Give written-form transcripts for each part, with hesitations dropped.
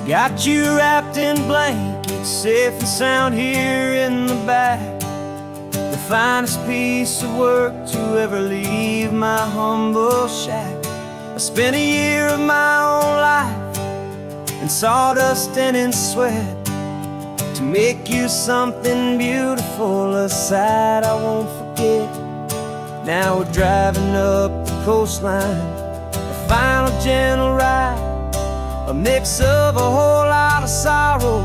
Got you wrapped in blankets, safe and sound here in the back. The finest piece of work to ever leave my humble shack. I spent a year of my own life in sawdust and in sweat to make you something beautiful, a sight I won't forget. Now we're driving up the coastline, a final gentle ride, a mix of a whole lot of sorrow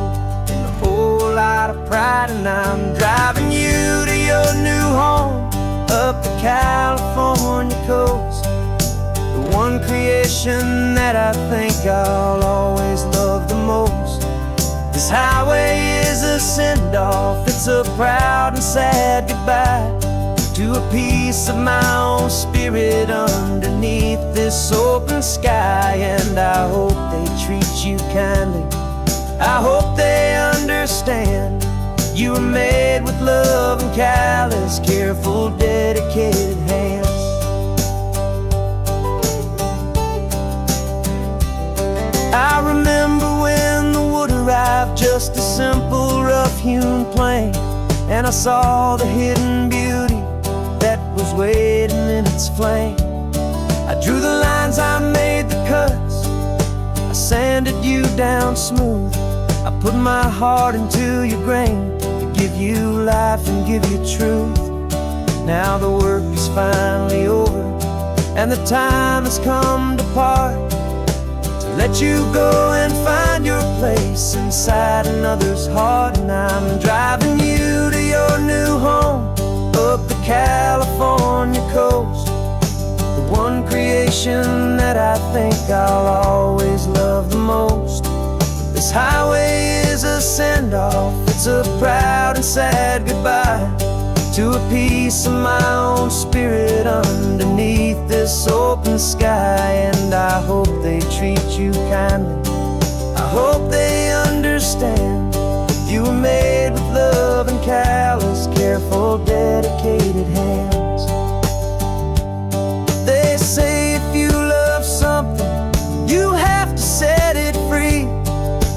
and a whole lot of pride. And I'm driving you to your new home up the California coast, the one creation that I think I'll always love the most. This highway is a send-off, it's a proud and sad goodbye to a piece of my own spirit underneath this open sky. And I hope they treat you kindly, I hope they understand you were made with love and callous, careful, dedicated hands. I remember when the wood arrived, just a simple rough-hewn plank, and I saw the hidden beauty that was waiting in its flame. I drew the lines, I made the cuts, I sanded you down smooth. I put my heart into your grain to give you life and give you truth. Now the work is finally over and the time has come to part, to let you go and find your place inside another's heart. And I'm driving you to your new home up the California coast, the one creation that I think I'll always love the most. This highway is a send-off, it's a proud and sad goodbye to a piece of my own spirit underneath this open sky. And I hope they treat you kindly, I hope they understand you were made with love and callous, careful, dedicated hands. They say if you love something, you have to set it free.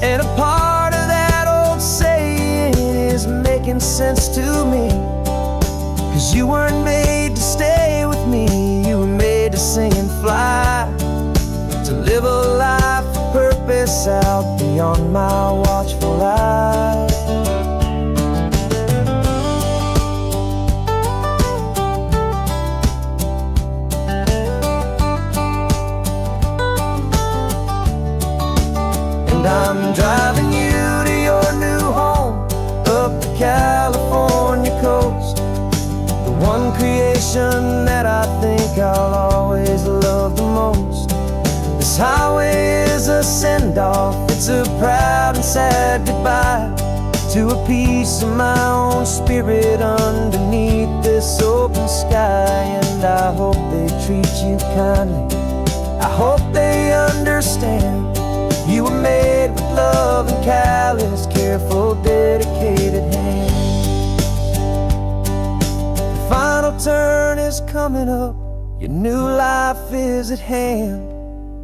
And a part of that old saying is making sense to me, 'cause you weren't made to stay with me, you were made to sing and fly, to live a life of purpose out beyond my watchful eye. And I'm driving you to your new home up the California coast, the one creation that I think I'll always love the most. This highway is a send-off, it's a proud and sad goodbye to a piece of my own spirit underneath this open sky. And I hope they treat you kindly, I hope they understand you were made with love and callous, careful, dedicated hands. The final turn is coming up, your new life is at hand.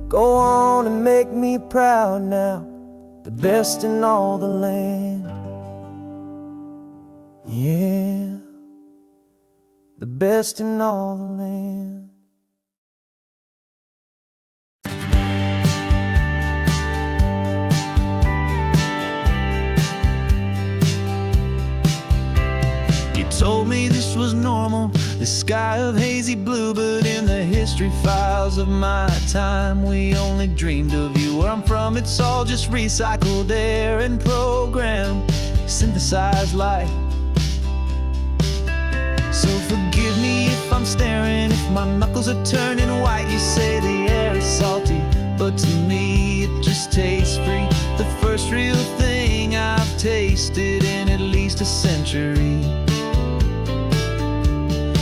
Go on and make me proud now, the best in all the land. Yeah, the best in all the land. Told me this was normal, this sky of hazy blue, but in the history files of my time, we only dreamed of you. Where I'm from, it's all just recycled air and programmed, synthesized light. So forgive me if I'm staring, if my knuckles are turning white. You say the air is salty, but to me it just tastes free. The first real thing I've tasted in at least a century.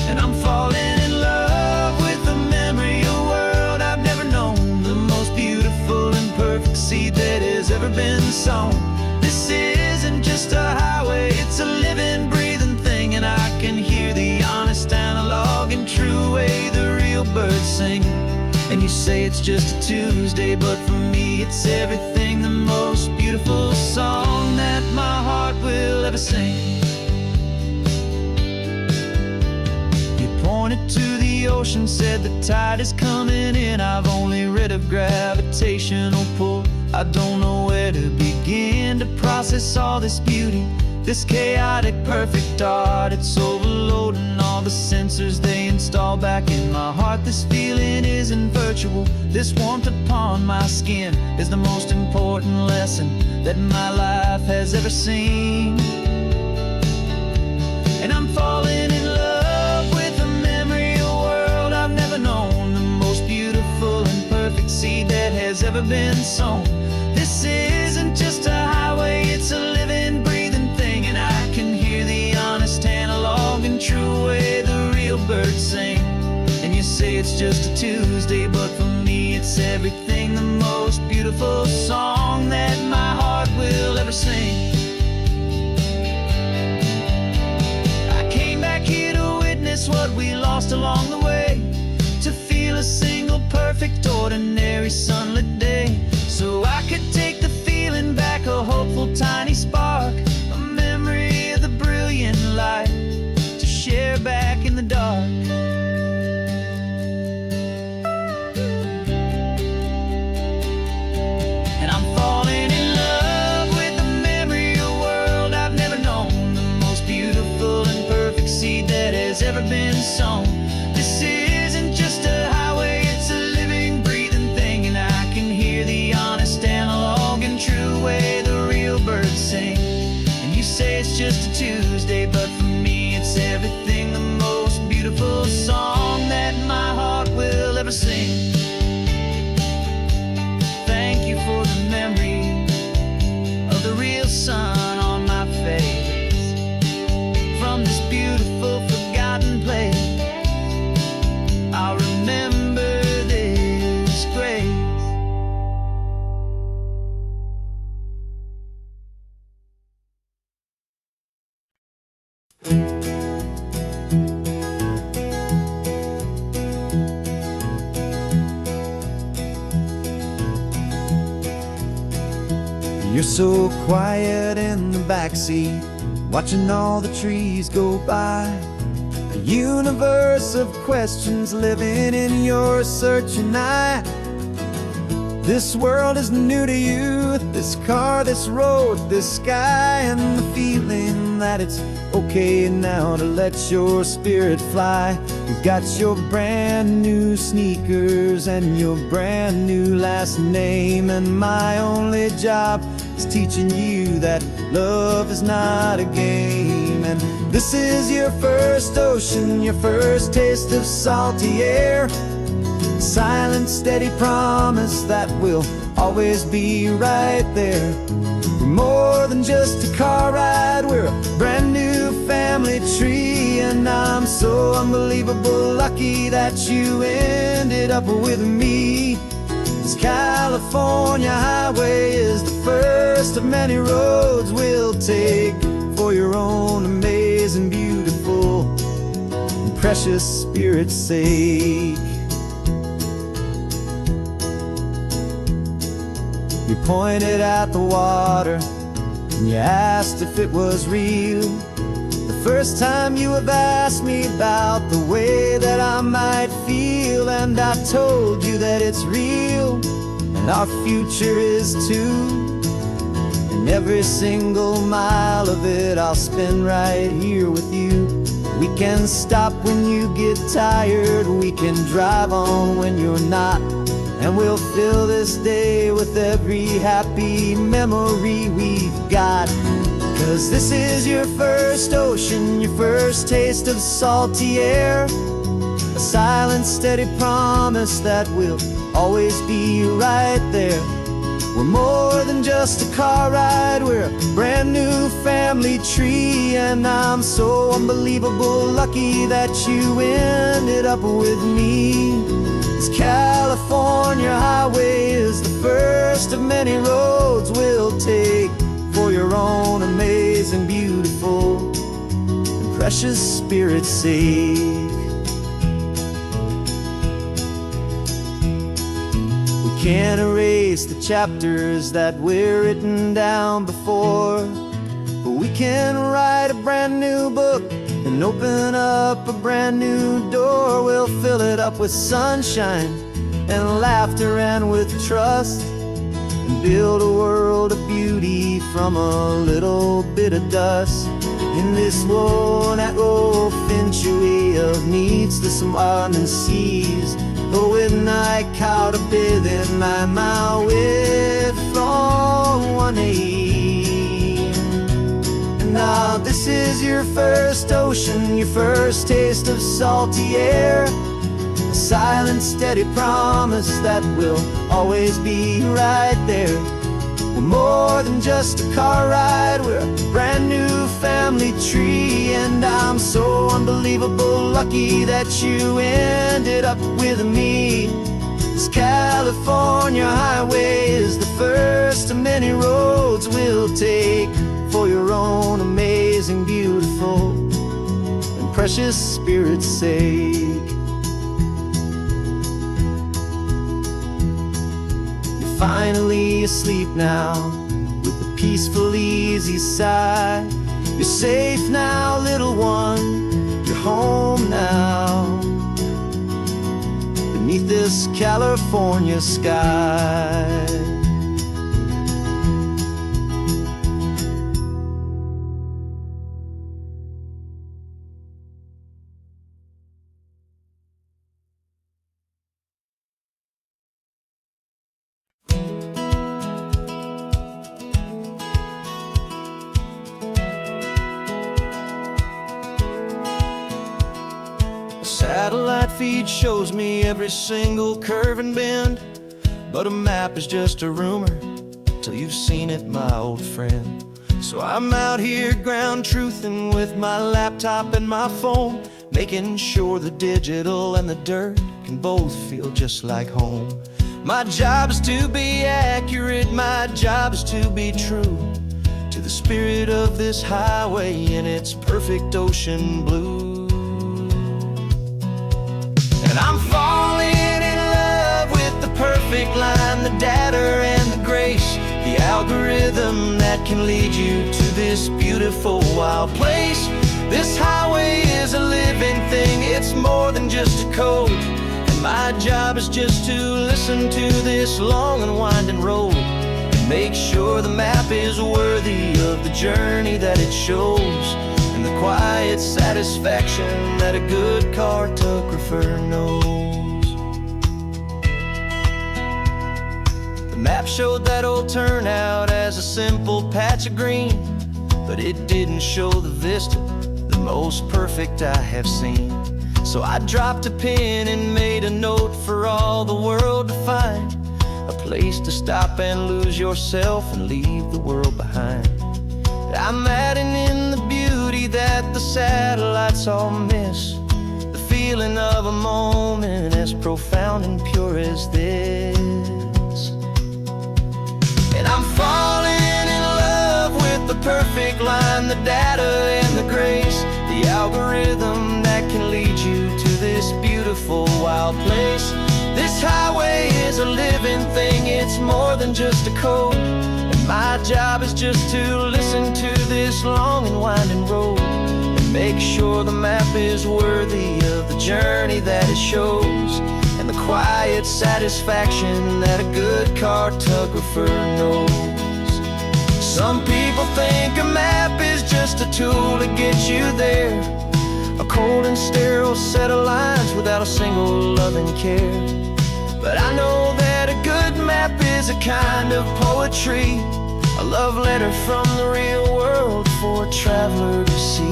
And I'm falling in love with the memory of a world I've never known, the most beautiful and perfect seed that has ever been sown. This isn't just a highway, it's a living, breathing thing, and I can hear the honest analog and true way the real birds sing. And you say it's just a Tuesday, but for me it's everything the most beautiful song that my heart will ever sing. You pointed to the ocean, said the tide is coming in. I've only read of gravitational pull. I don't know where to begin to process all this beauty, this chaotic, perfect art. It's overloading all the sensors they install back in my heart. This feeling isn't virtual. This warmth upon my skin is the most important lesson that my life has ever seen. And I'm falling in love with the memory of a world I've never known, the most beautiful and perfect seed that has ever been sown. This isn't just a highway, it's a living, breathing thing. And I can hear the honest analog and true way the real birds sing. And you say it's just a Tuesday, but for me it's everything, the most beautiful song that my heart will ever sing. I came back here to witness what we lost along the way, to feel a single perfect ordinary sunlit day, so I could take the feeling back, a hopeful tiny spark, a memory of the brilliant light to share back in the dark. And I'm falling in love with the memory of a world I've never known, the most beautiful and perfect seed that has ever been sown. This isn't just a highway, it's a living, breathing thing. And I can hear the honest analog and true way the real birds sing. And you say it's just a Tuesday, but for me it's everything, the most beautiful song that my heart will ever sing. Thank you for the memory of the real sun on my face, from this beautiful forgotten place. I'll remember this grace. You're so quiet in the backseat, watching all the trees go by. A universe of questions living in your searching eye. This world is new to you, this car, this road, this sky, and the feeling that it's okay now to let your spirit fly. You've got your brand new sneakers and your brand new last name, and my only job is teaching you that love is not a game. And this is your first ocean, your first taste of salty air, silent, steady promise that we'll always be right there. We're more than just a car ride, we're a brand new family tree. And I'm so unbelievable lucky that you ended up with me. This California highway is the first of many roads we'll take for your own amazing, beautiful, and precious spirit's sake. You pointed at the water and you asked if it was real. The first time you have asked me about the way that I might feel, and I told you that it's real and our future is too. And every single mile of it I'll spend right here with you. We can stop when you get tired, we can drive on when you're not, and we'll fill this day with every happy memory we've got. 'Cause this is your first ocean, your first taste of salty air, a silent, steady promise that we'll always be right there. We're more than just a car ride, we're a brand new family tree. And I'm so unbelievable lucky that you ended up with me. This California highway is the first of many roads we'll take for your own amazing, beautiful, and precious spirit's sake. We can't erase erase the chapters that were written down before. But we can write a brand new book and open up a brand new door. We'll fill it up with sunshine and laughter and with trust, and build a world of beauty from a little bit of dust. In this world that finch of needs to some and seas, oh, when I caught a bit in my way from one aim. And now this is your first ocean, your first taste of salty air, a silent, steady promise that we'll always be right there. We're more than just a car ride, we're a brand new family tree. And I'm so unbelievable lucky that you ended up with me. This California highway is the first of many roads we'll take for your own amazing, beautiful, and precious spirit's sake. Finally asleep now, with a peaceful, easy sigh. You're safe now, little one, you're home now, beneath this California sky. Satellite feed shows me every single curve and bend, but a map is just a rumor till you've seen it, my old friend. So I'm out here ground truthing with my laptop and my phone, making sure the digital and the dirt can both feel just like home. My job is to be accurate, my job is to be true to the spirit of this highway in its perfect ocean blue. And I'm falling in love with the perfect line, the data and the grace, the algorithm that can lead you to this beautiful wild place. This highway is a living thing, it's more than just a code. And my job is just to listen to this long and winding road, and make sure the map is worthy of the journey that it shows, and the quiet satisfaction that a good cartographer knows. The map showed that old turnout as a simple patch of green, but it didn't show the vista, the most perfect I have seen. So I dropped a pin and made a note for all the world to find, a place to stop and lose yourself and leave the world behind. I'm adding in the beauty that the satellites all miss, the feeling of a moment as profound and pure as this. And I'm falling in love with the perfect line, the data and the grace, the algorithm that can lead you to this beautiful wild place. This highway is a living thing, it's more than just a code. My job is just to listen to this long and winding road, and make sure the map is worthy of the journey that it shows, and the quiet satisfaction that a good cartographer knows. Some people think a map is just a tool to get you there, a cold and sterile set of lines without a single loving care. But I know that a good map is a kind of poetry, a love letter from the real world for a traveler to see.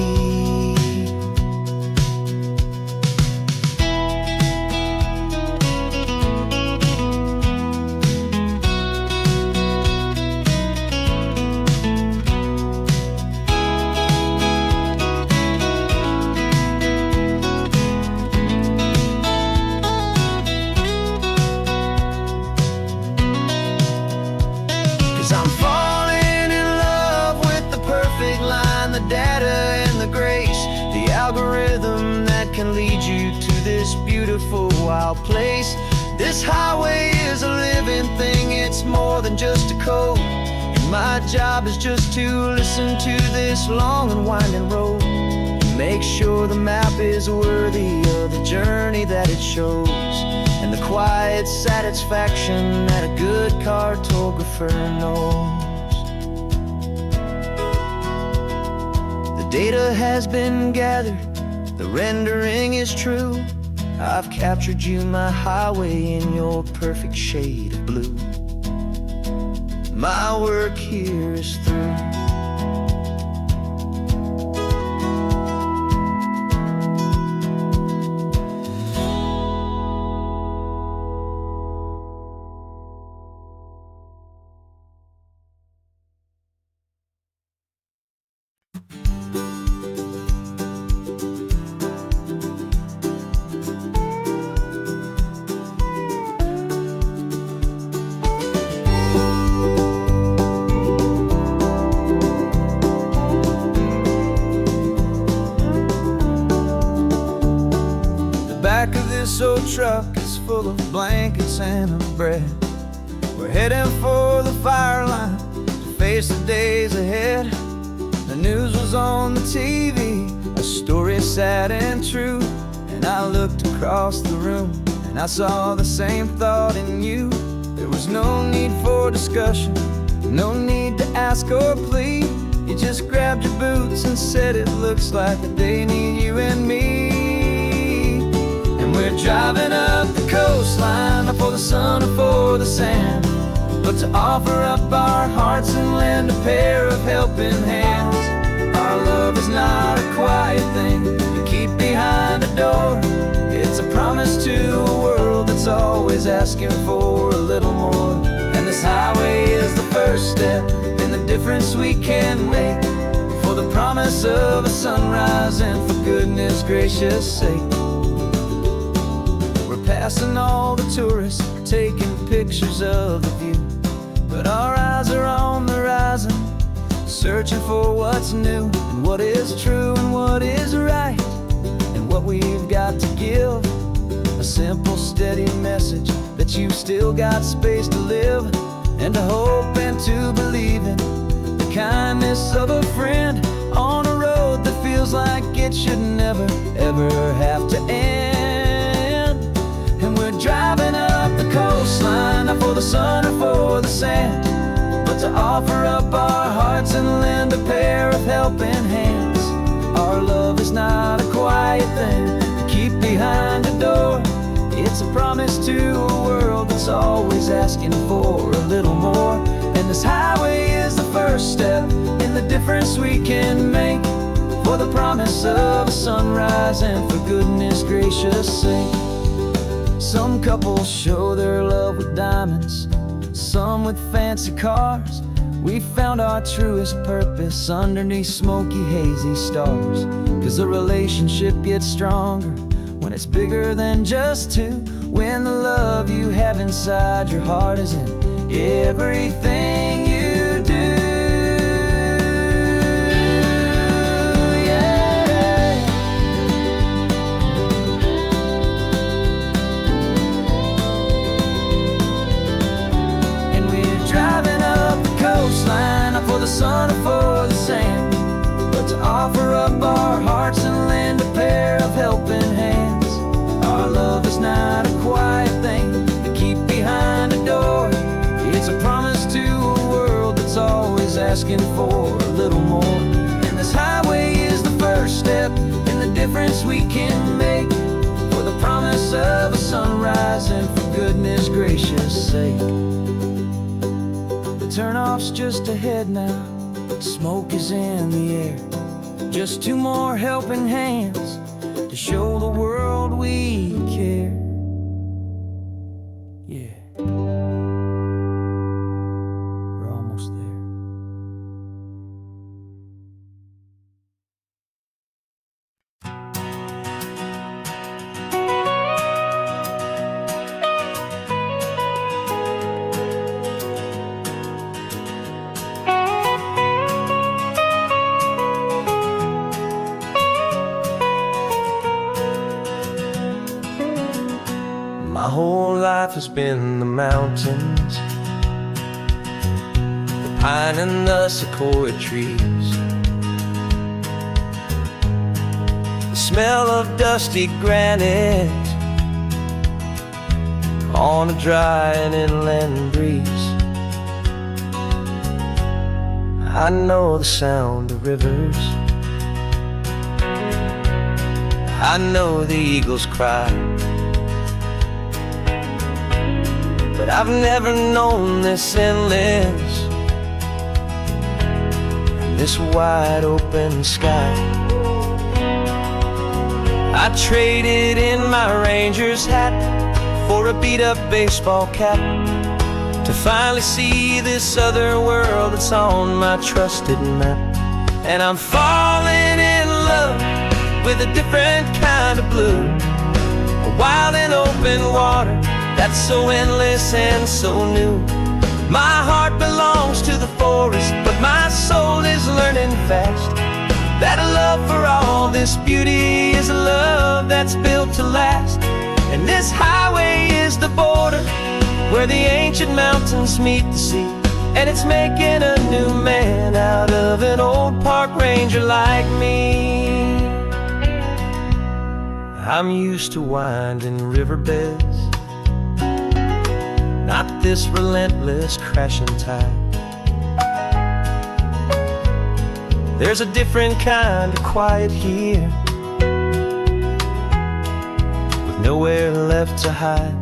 'Cause I'm falling in love with the perfect line, the data and the grace, the algorithm that can lead you to this beautiful wild place. This highway is a living thing, it's more than just a code. And my job is just to listen to this long and winding road, and make sure the map is worthy of the journey that it shows, and the quiet satisfaction that a good cartographer knows. The data has been gathered, the rendering is true. I've captured you, my highway, in your perfect shade of blue. My work here is through. Back of this old truck is full of blankets and a bread. We're heading for the fire line to face the days ahead. The news was on the TV, a story sad and true. And I looked across the room and I saw the same thought in you. There was no need for discussion, no need to ask or plead. You just grabbed your boots and said it looks like the day need you and me. We're driving up the coastline, not for the sun or for the sand, but to offer up our hearts and lend a pair of helping hands. Our love is not a quiet thing to keep behind a door. It's a promise to a world that's always asking for a little more. And this highway is the first step in the difference we can make, for the promise of a sunrise and for goodness gracious sake. Passing all the tourists, taking pictures of the view, but our eyes are on the horizon, searching for what's new, and what is true and what is right, and what we've got to give. A simple, steady message that you've still got space to live, and to hope and to believe in the kindness of a friend on a road that feels like it should never, ever have to end. And we're driving up the coastline, not for the sun or for the sand, but to offer up our hearts and lend a pair of helping hands. Our love is not a quiet thing to keep behind a door. It's a promise to a world that's always asking for a little more. And this highway is the first step in the difference we can make, for the promise of a sunrise and for goodness gracious sake. Some couples show their love with diamonds, some with fancy cars. We found our truest purpose underneath smoky, hazy stars. 'Cause a relationship gets stronger when it's bigger than just two, when the love you have inside your heart is in everything you do. Not for the sun or for the sand, but to offer up our hearts and lend a pair of helping hands. Our love is not a quiet thing to keep behind a door. It's a promise to a world that's always asking for a little more. And this highway is the first step in the difference we can make, for the promise of a sunrise and for goodness gracious sake. Turnoff's just ahead now, smoke is in the air. Just two more helping hands to show the world we care. Yeah, we're almost there. My whole life has been the mountains, the pine and the sequoia trees, the smell of dusty granite on a dry and inland breeze. I know the sound of rivers, I know the eagles cry, but I've never known this endless, this wide open sky. I traded in my Ranger's hat for a beat-up baseball cap to finally see this other world that's on my trusted map. And I'm falling in love with a different kind of blue, a wild and open water that's so endless and so new. My heart belongs to the forest, but my soul is learning fast that a love for all this beauty is a love that's built to last. And this highway is the border where the ancient mountains meet the sea, and it's making a new man out of an old park ranger like me. I'm used to winding riverbeds, not this relentless crashing tide. There's a different kind of quiet here, with nowhere left to hide.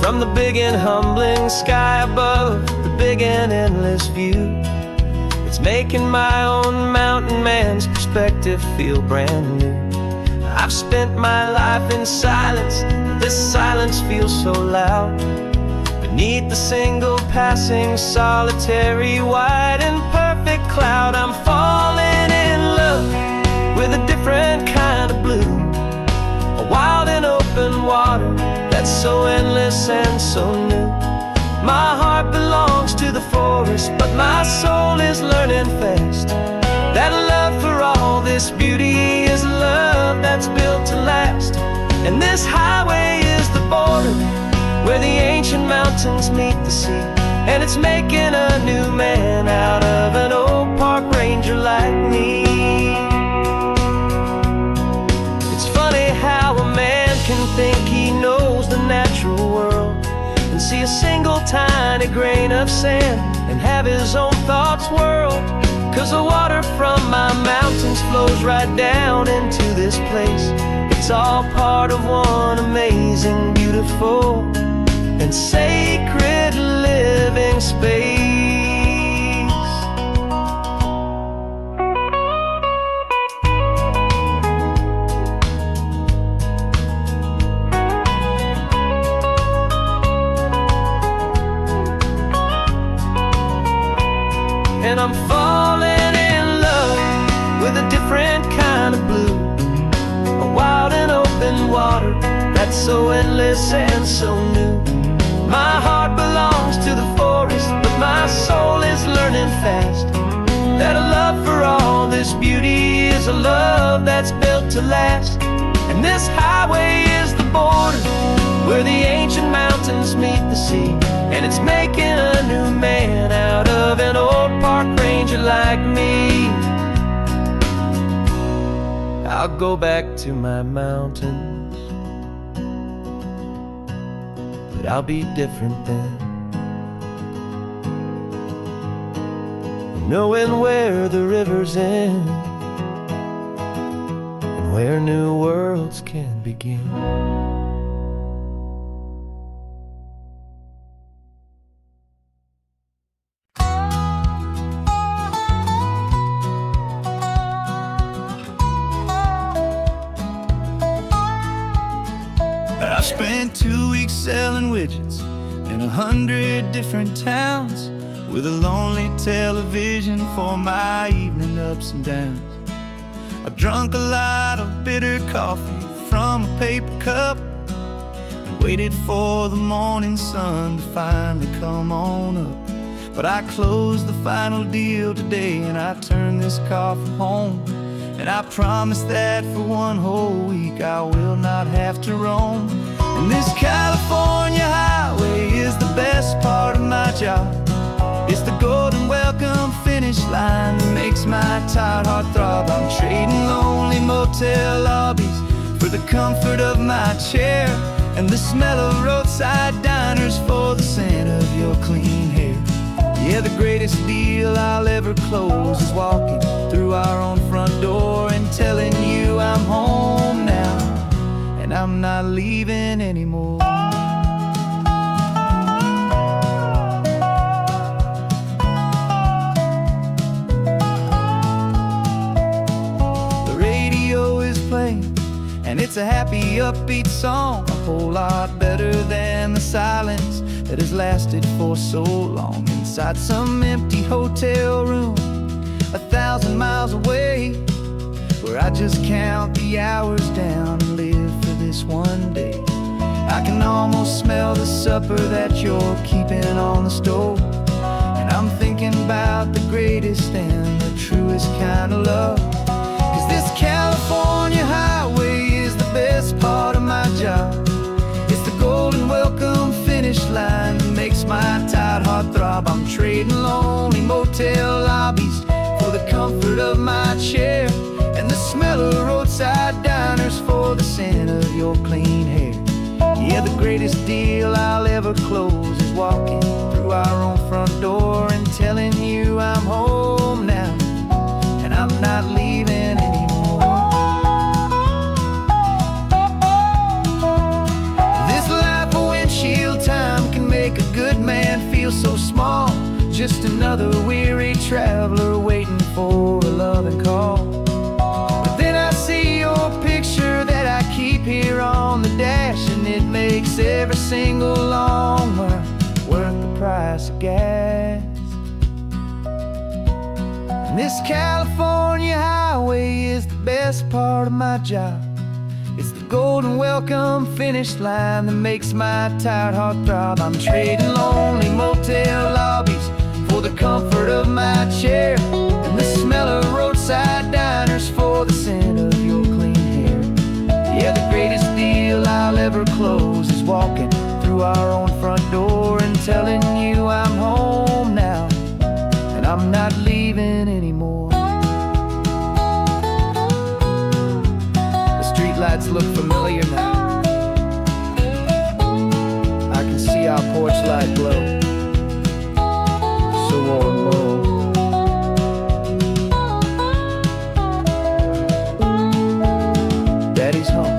From the big and humbling sky above, the big and endless view, it's making my own mountain man's perspective feel brand new. I've spent my life in silence, this silence feels so loud. Beneath the single passing solitary white and perfect cloud, I'm falling in love with a different kind of blue, a wild and open water that's so endless and so new. My heart belongs to the forest, but my soul is learning fast that a love for all this beauty is a love that's built to last. And this highway is the border where the ancient mountains meet the sea, and it's making a new man out of an old park ranger like me. It's funny how a man can think he knows the natural world and see a single tiny grain of sand and have his own thoughts whirl. 'Cause the water from my mountains flows right down into this place. It's all part of one amazing, beautiful, and sacred living space. And I'm falling in love with a different kind of blue, a wild and open water that's so endless and so new. My heart belongs to the forest, but my soul is learning fast that a love for all this beauty is a love that's built to last. And this highway is the border where the ancient mountains meet the sea, and it's making a new man out of an old park ranger like me. I'll go back to my mountains, but I'll be different then, knowing where the rivers end and where new worlds can begin. I spent 2 weeks selling widgets in 100 different towns, with a lonely television for my evening ups and downs. I drunk a lot of bitter coffee from a paper cup and waited for the morning sun to finally come on up. But I closed the final deal today, and I turned this car from home And I promise that for one whole week I will not have to roam. And this California highway is the best part of my job. It's the golden welcome finish line that makes my tired heart throb. I'm trading lonely motel lobbies for the comfort of my chair, and the smell of roadside diners for the scent of your clean hair. Yeah, the greatest deal I'll ever close is walking through our own front door and telling you I'm home now, and I'm not leaving anymore. The radio is playing, and it's a happy, upbeat song, a whole lot better than the silence that has lasted for so long. Inside some empty hotel room 1,000 miles away, where I just count the hours down and live for this one day. I can almost smell the supper that you're keeping on the stove, and I'm thinking about the greatest and the truest kind of love. 'Cause this California highway is the best part of my job. It's the golden welcome finish line that makes my tired heart throb. I'm trading lonely motel lobbies for the comfort of my chair, and the smell of roadside diners for the scent of your clean hair. Yeah, the greatest deal I'll ever close is walking through our own front door and telling you I'm home now, and I'm not leaving anymore. This life of windshield time can make a good man feel so small, just another weary traveler waiting for a loving call. But then I see your picture that I keep here on the dash, and it makes every single long mile worth the price of gas. And this California highway is the best part of my job. It's the golden welcome finish line that makes my tired heart throb. I'm trading lonely motel lobbies for the comfort of my chair, and the smell of roadside diners for the scent of your clean hair. Yeah, the greatest deal I'll ever close is walking through our own front door and telling you I'm home now, and I'm not leaving anymore. The streetlights look familiar now. I can see our porch light glow, so warm, oh. Daddy's home.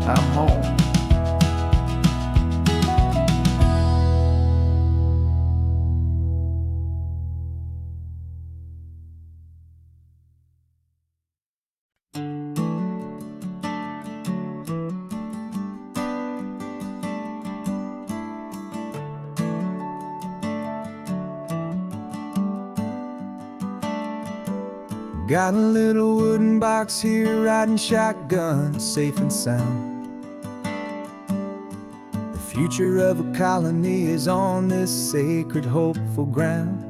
I'm home. Got a little wooden box here, riding shotgun, safe and sound. The future of a colony is on this sacred, hopeful ground.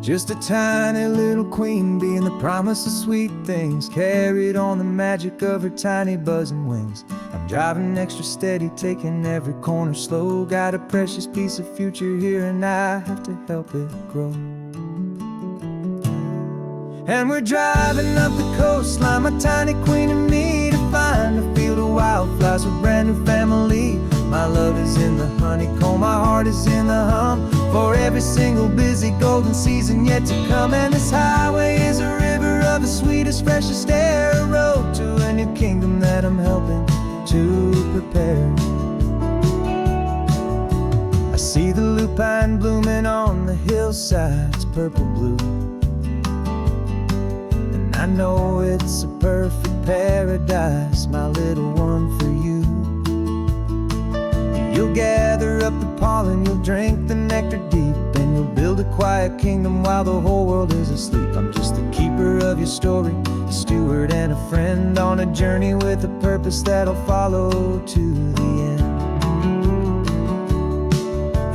Just a tiny little queen bee and the promise of sweet things, carried on the magic of her tiny buzzing wings. I'm driving extra steady, taking every corner slow. Got a precious piece of future here and I have to help it grow. And we're driving up the coastline, my tiny queen and me, to find a field of wildflowers with brand new family. My love is in the honeycomb, my heart is in the hum, for every single busy golden season yet to come. And this highway is a river of the sweetest, freshest air, a road to a new kingdom that I'm helping to prepare. I see the lupine blooming on the hillsides, purple blue, I know it's a perfect paradise, my little one, for you. You'll gather up the pollen, you'll drink the nectar deep, and you'll build a quiet kingdom while the whole world is asleep. I'm just the keeper of your story, a steward and a friend, on a journey with a purpose that'll follow to the end.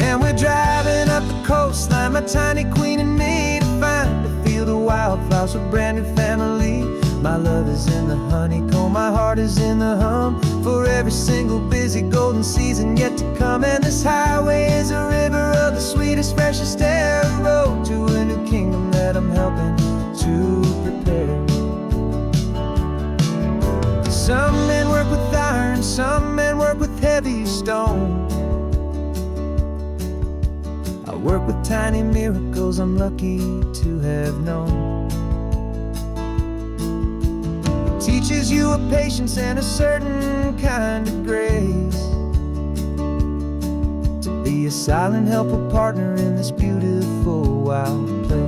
And we're driving up the coastline, my tiny queen and me to find a field of wildflowers with brand new family. My love is in the honeycomb, my heart is in the hum, for every single busy golden season yet to come. And this highway is a river of the sweetest, freshest air, a road to a new kingdom that I'm helping to prepare. Some men work with iron, some men work with heavy stone. I work with tiny miracles I'm lucky to have known. Teaches you a patience and a certain kind of grace, to be a silent helper partner in this beautiful wild place.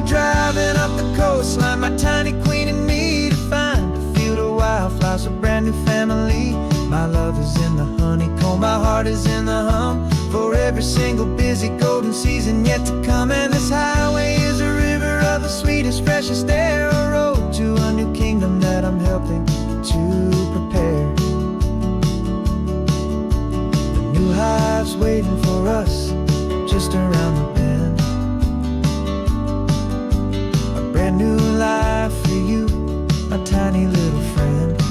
Driving up the coastline, my tiny queen and me, to find a field of wildflowers, a brand new family. My love is in the honeycomb, my heart is in the hum, for every single busy golden season yet to come. And this highway is a river of the sweetest, freshest air, a road to a new kingdom that I'm helping to prepare. The new hive's waiting for us just around the bend. Brand new life for you, my tiny little friend,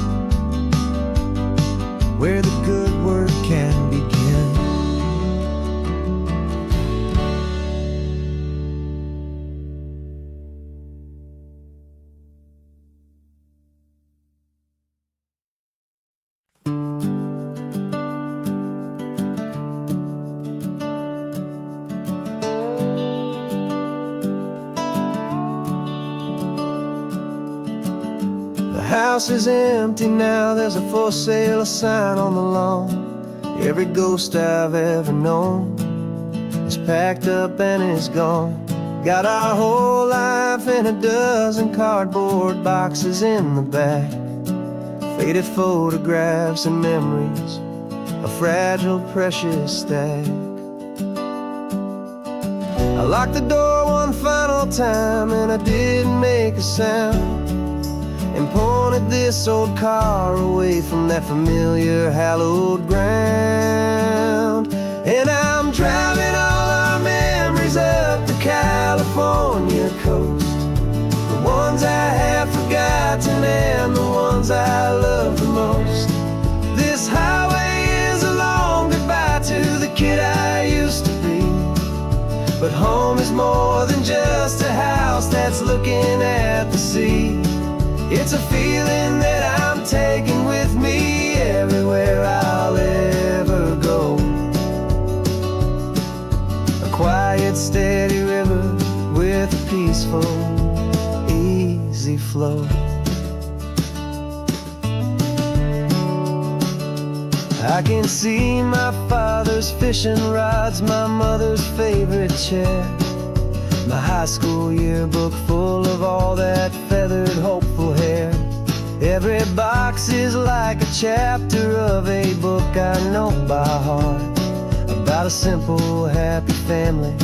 where the good work can begin. The house is empty now, there's a for sale sign on the lawn. Every ghost I've ever known is packed up and is gone. Got our whole life in a dozen cardboard boxes in the back, faded photographs and memories, a fragile, precious stack. I locked the door one final time and I didn't make a sound, and pointed this old car away from that familiar hallowed ground. And I'm driving all our memories up the California coast, the ones I have forgotten and the ones I love the most. This highway is a long goodbye to the kid I used to be, but home is more than just a house that's looking at the sea. It's a feeling that I'm taking with me everywhere I'll ever go. A quiet, steady river with a peaceful, easy flow. I can see my father's fishing rods, my mother's favorite chair, my high school yearbook full of all that feathered, hopeful hair. Every box is like a chapter of a book I know by heart, about a simple, happy family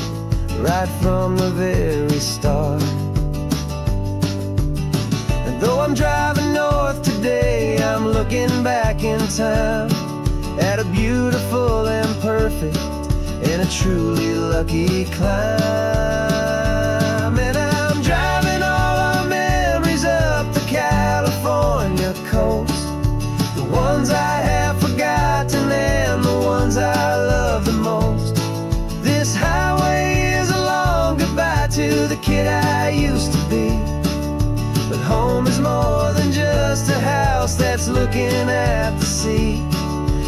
right from the very start. And though I'm driving north today, I'm looking back in time at a beautiful and perfect and a truly lucky climb. And I'm driving all our memories up the California coast, the ones I have forgotten and the ones I love the most. This highway is a long goodbye to the kid I used to be, but home is more than just a house that's looking at the sea.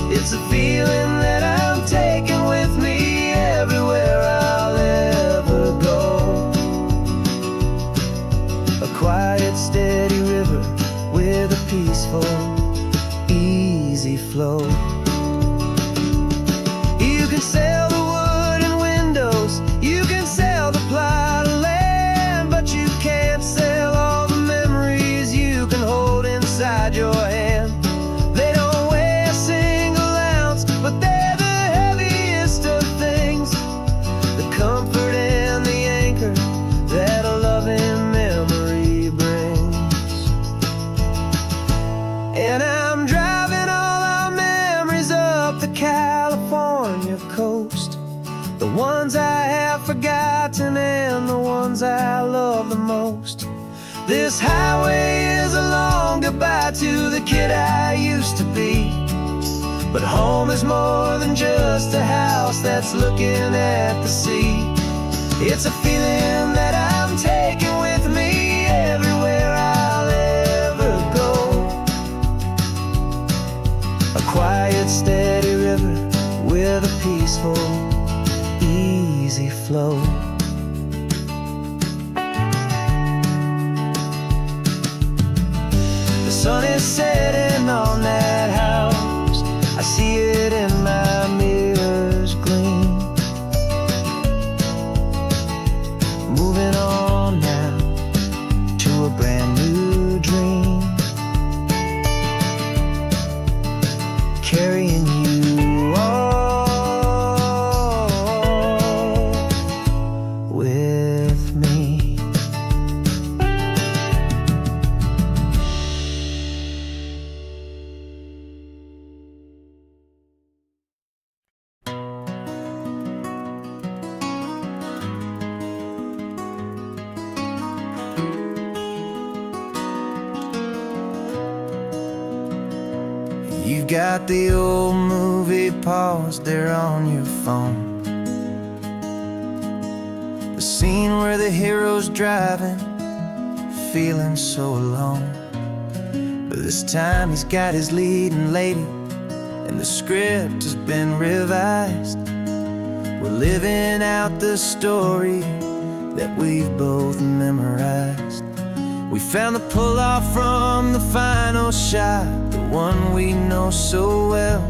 It's a feeling that I'm taking with me everywhere I'll ever go. A quiet, steady river with a peaceful, easy flow. You can sell the wood and windows, you can sell the plywood, forgotten and the ones I love the most. This highway is a long goodbye to the kid I used to be. But home is more than just a house that's looking at the sea. It's a feeling that I'm taking with me everywhere I'll ever go. A quiet, steady river with a peaceful, easy flow. The sun is setting on that house. I see it in my mirror's gleam. Moving on now to a brand new dream. Carrying you all with me. You've got the old movie paused there on your phone. The scene where the hero's driving, feeling so alone. But this time he's got his leading lady, and the script has been revised. We're living out the story that we've both memorized. We found the pull-off from the final shot, the one we know so well.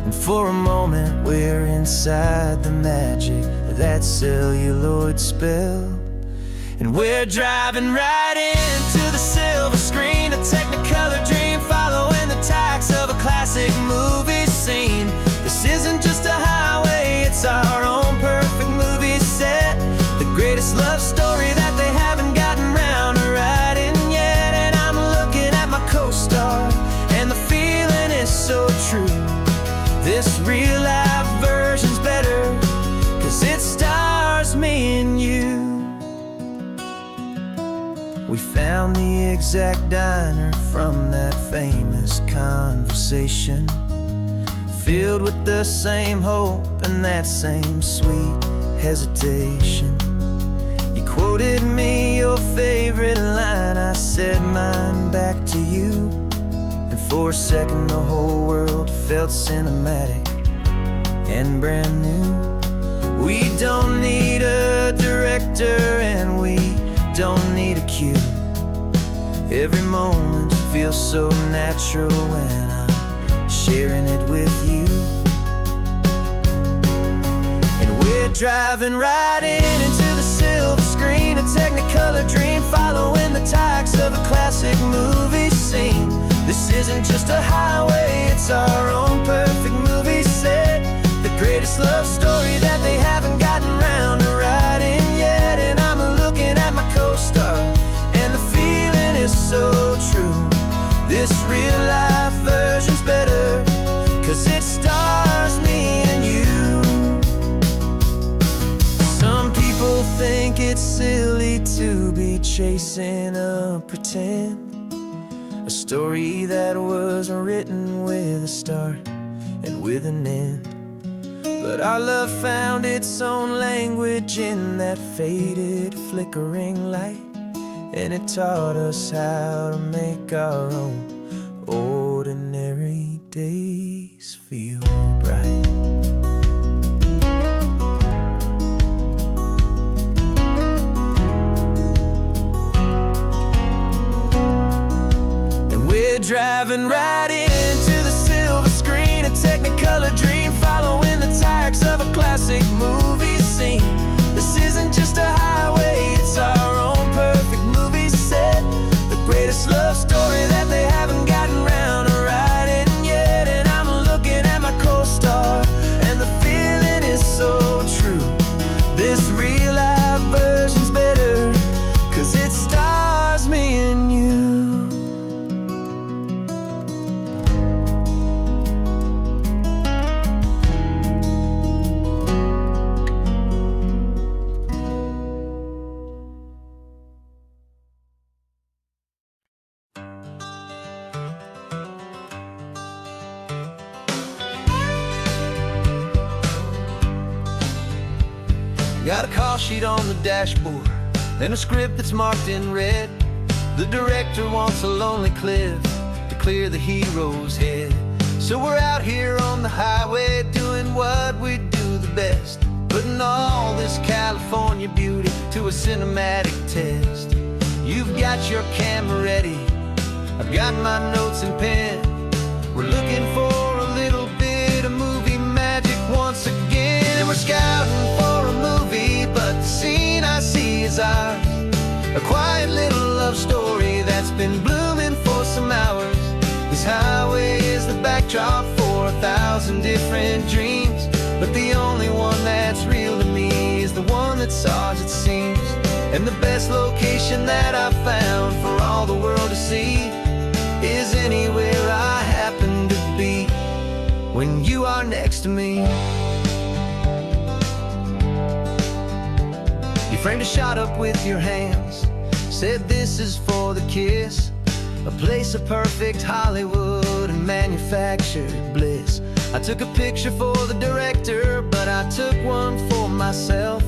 And for a moment we're inside the magic of that celluloid spell. And we're driving right into the silver screen, a Technicolor dream, following the tacks of a classic movie scene. This isn't just a highway, it's our own perfect movie set. The greatest love story that they haven't gotten round to writing yet. And I'm looking at my co-star, and the feeling is so true. This real life version's better, 'cause it stars me and you. We found the exact diner from that famous conversation, filled with the same hope and that same sweet hesitation. You quoted me your favorite line, I said mine back to you. And for a second the whole world felt cinematic and brand new. We don't need a director and we don't need a cue. Every moment feels so natural when I'm sharing it with you. And we're driving right into the silver screen, a Technicolor dream, following the tacks of a classic movie scene. This isn't just a highway, it's our own perfect movie set. The greatest love story that they haven't gotten round to writing yet. And I'm looking at my co-star, and the feeling is so true. This real life version's better, 'cause it stars me and you. Some people think it's silly to be chasing a pretend, a story that was written with a start and with an end. But our love found its own language in that faded, flickering light, and it taught us how to make our own ordinary days feel bright. And we're driving right into the silver screen, a Technicolor dream, following the tacks of a classic movie scene. This isn't just a highway, it's our own perfect movie set. The greatest love story that they haven't gotten round to writing yet. And I'm looking at my call sheet on the dashboard and a script that's marked in red. The director wants a lonely cliff to clear the hero's head. So we're out here on the highway doing what we do the best, putting all this California beauty to a cinematic test. You've got your camera ready, I've got my notes and pen. We're looking for a little bit of movie magic once again. And we're scouting for a movie, but the scene I see is ours. A quiet little love story that's been blooming for some hours. This highway is the backdrop for 1,000 different dreams, but the only one that's real to me is the one that's ours, it seems. And the best location that I've found for all the world to see is anywhere I happen to be when you are next to me. You framed a shot up with your hands, said this is for the kiss, a place of perfect Hollywood and manufactured bliss. I took a picture for the director, but I took one for myself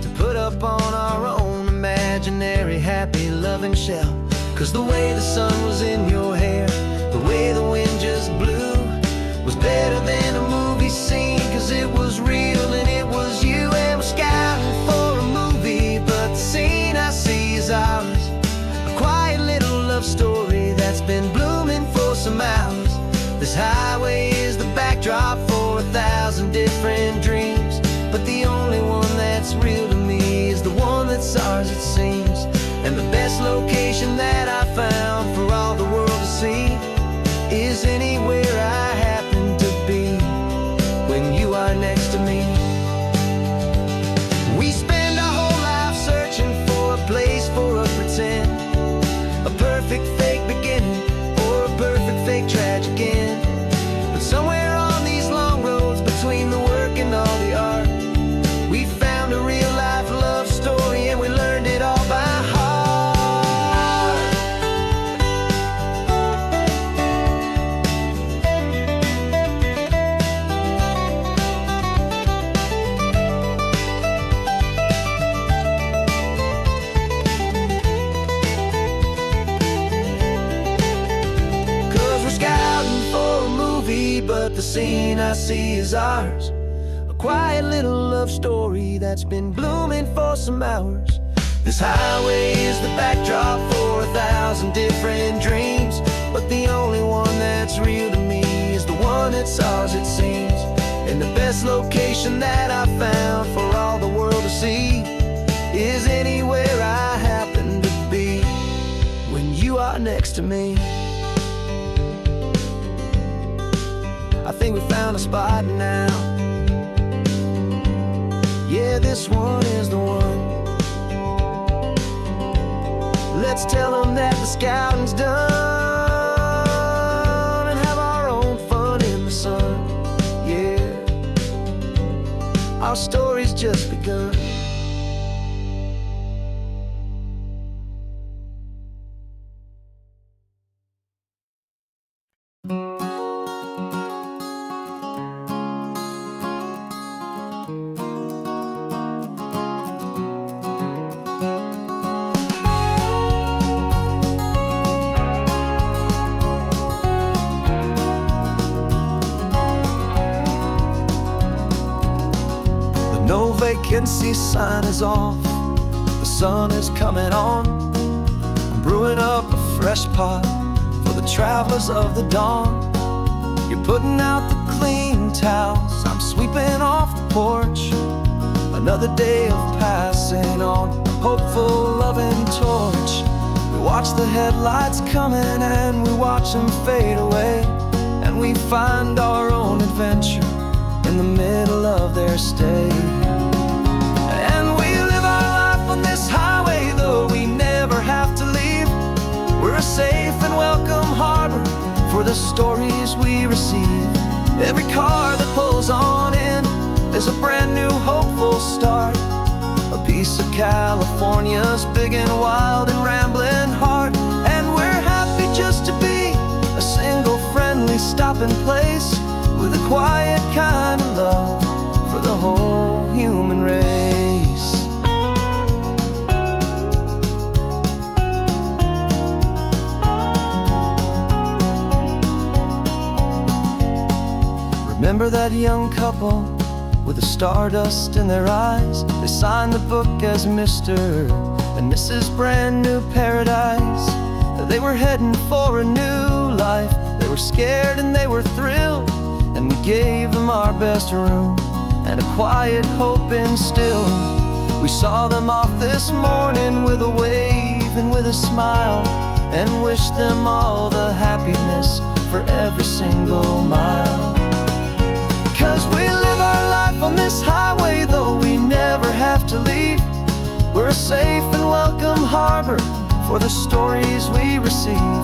to put up on our own imaginary happy loving shelf. 'Cause the way the sun was in your hair, the way the wind just blew, was better than a movie scene, 'cause it was real and it was you. And we're scouting for a movie, but the scene I see is ours. A quiet little love story that's been blooming for some hours. This highway is the backdrop for 1,000 different dreams, but the only one that's real to me is the one that's ours, it seems. And the best location that I found for all the world to see is anywhere I happen to be when you are next to me. We spend our whole life searching for a place for a pretend, a perfect fake beginning or a perfect fake tragic end. But somewhere on these long roads between the work and all the art, we found a real life love story and we learned it all by heart. But the scene I see is ours. A quiet little love story that's been blooming for some hours. This highway is the backdrop for 1,000 different dreams, but the only one that's real to me is the one that's ours, it seems. And the best location that I found for all the world to see is anywhere I happen to be when you are next to me. I think we found a spot now. Yeah, this one is the one. Let's tell them that the scouting's done and have our own fun in the sun. Yeah, our story's just begun. No vacancy sign is off, the sun is coming on. I'm brewing up a fresh pot for the travelers of the dawn. You're putting out the clean towels, I'm sweeping off the porch. Another day of passing on, a hopeful loving torch. We watch the headlights coming and we watch them fade away, and we find our own adventure in the middle of their stay. And we live our life on this highway, though we never have to leave. We're a safe and welcome harbor for the stories we receive. Every car that pulls on in is a brand new hopeful start, a piece of California's big and wild and rambling heart. And we're happy just to be a single friendly stopping place with a quiet kind of love for the whole human race. remember that young couple with the stardust in their eyes. They signed the book as Mr. and Mrs. Brand New Paradise. They were heading for a new life. They were scared and they were thrilled, and we gave them our best room and a quiet hope instilled. We saw them off this morning with a wave and with a smile, and wished them all the happiness for every single mile. 'Cause we live our life on this highway, though we never have to leave. We're a safe and welcome harbor for the stories we receive.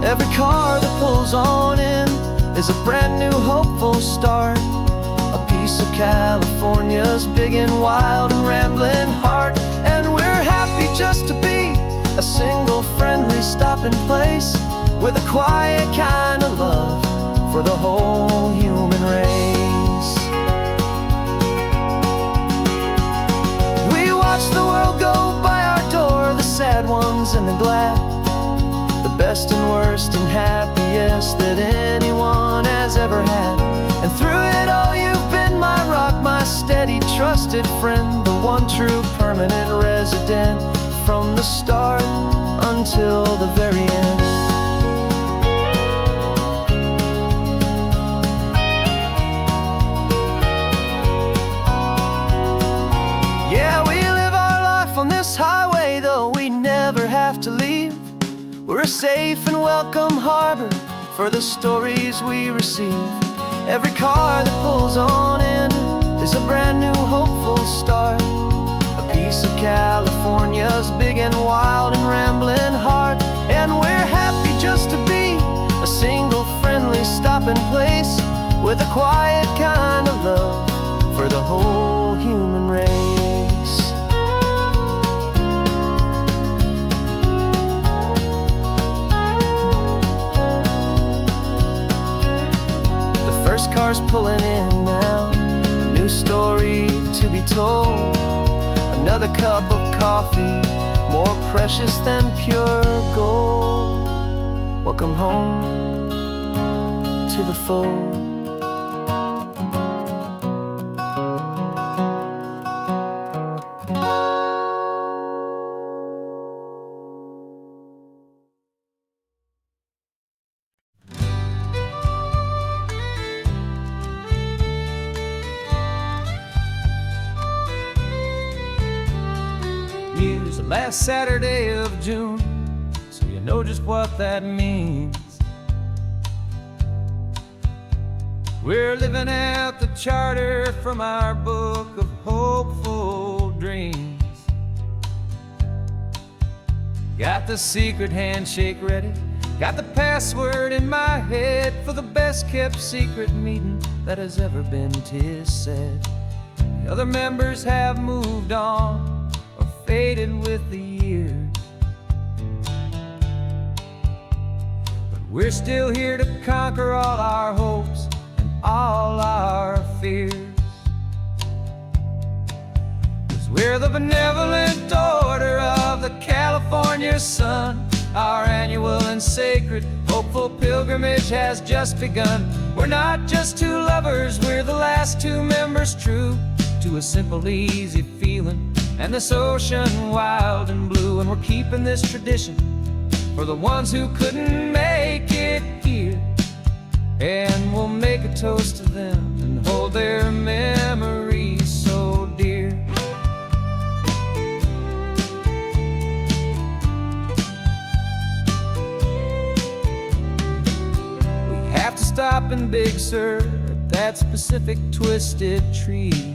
Every car that pulls on in is a brand new hopeful start, a piece of California's big and wild and rambling heart. And we're happy just to be a single friendly stopping place, with a quiet kind of love for the whole human race. We watch the world go by our door, the sad ones and the glad, the best and worst and happiest that anyone has ever had. And through it all you've been my rock, my steady trusted friend, the one true permanent resident, from the start until the very end. Yeah, we live our life on this highway, though we never have to leave. We're a safe and welcome harbor for the stories we receive. Every car that pulls on in is a brand new hopeful start, a piece of California's big and wild and rambling heart. And we're happy just to be a single friendly stopping place, with a quiet kind of love for the whole human race. First car's pulling in now, a new story to be told. Another cup of coffee, more precious than pure gold. Welcome home to the fold. Use the last Saturday of June, so you know just what that means. We're living out the charter from our book of hopeful dreams. Got the secret handshake ready, got the password in my head for the best kept secret meeting that has ever been, 'tis said. The other members have moved on, faded with the years, but we're still here to conquer all our hopes and all our fears. 'Cause we're the benevolent order of the California sun. Our annual and sacred hopeful pilgrimage has just begun. We're not just two lovers, we're the last two members true to a simple, easy feeling and this ocean wild and blue. And we're keeping this tradition for the ones who couldn't make it here, and we'll make a toast to them and hold their memories so dear. We have to stop in Big Sur at that specific twisted tree,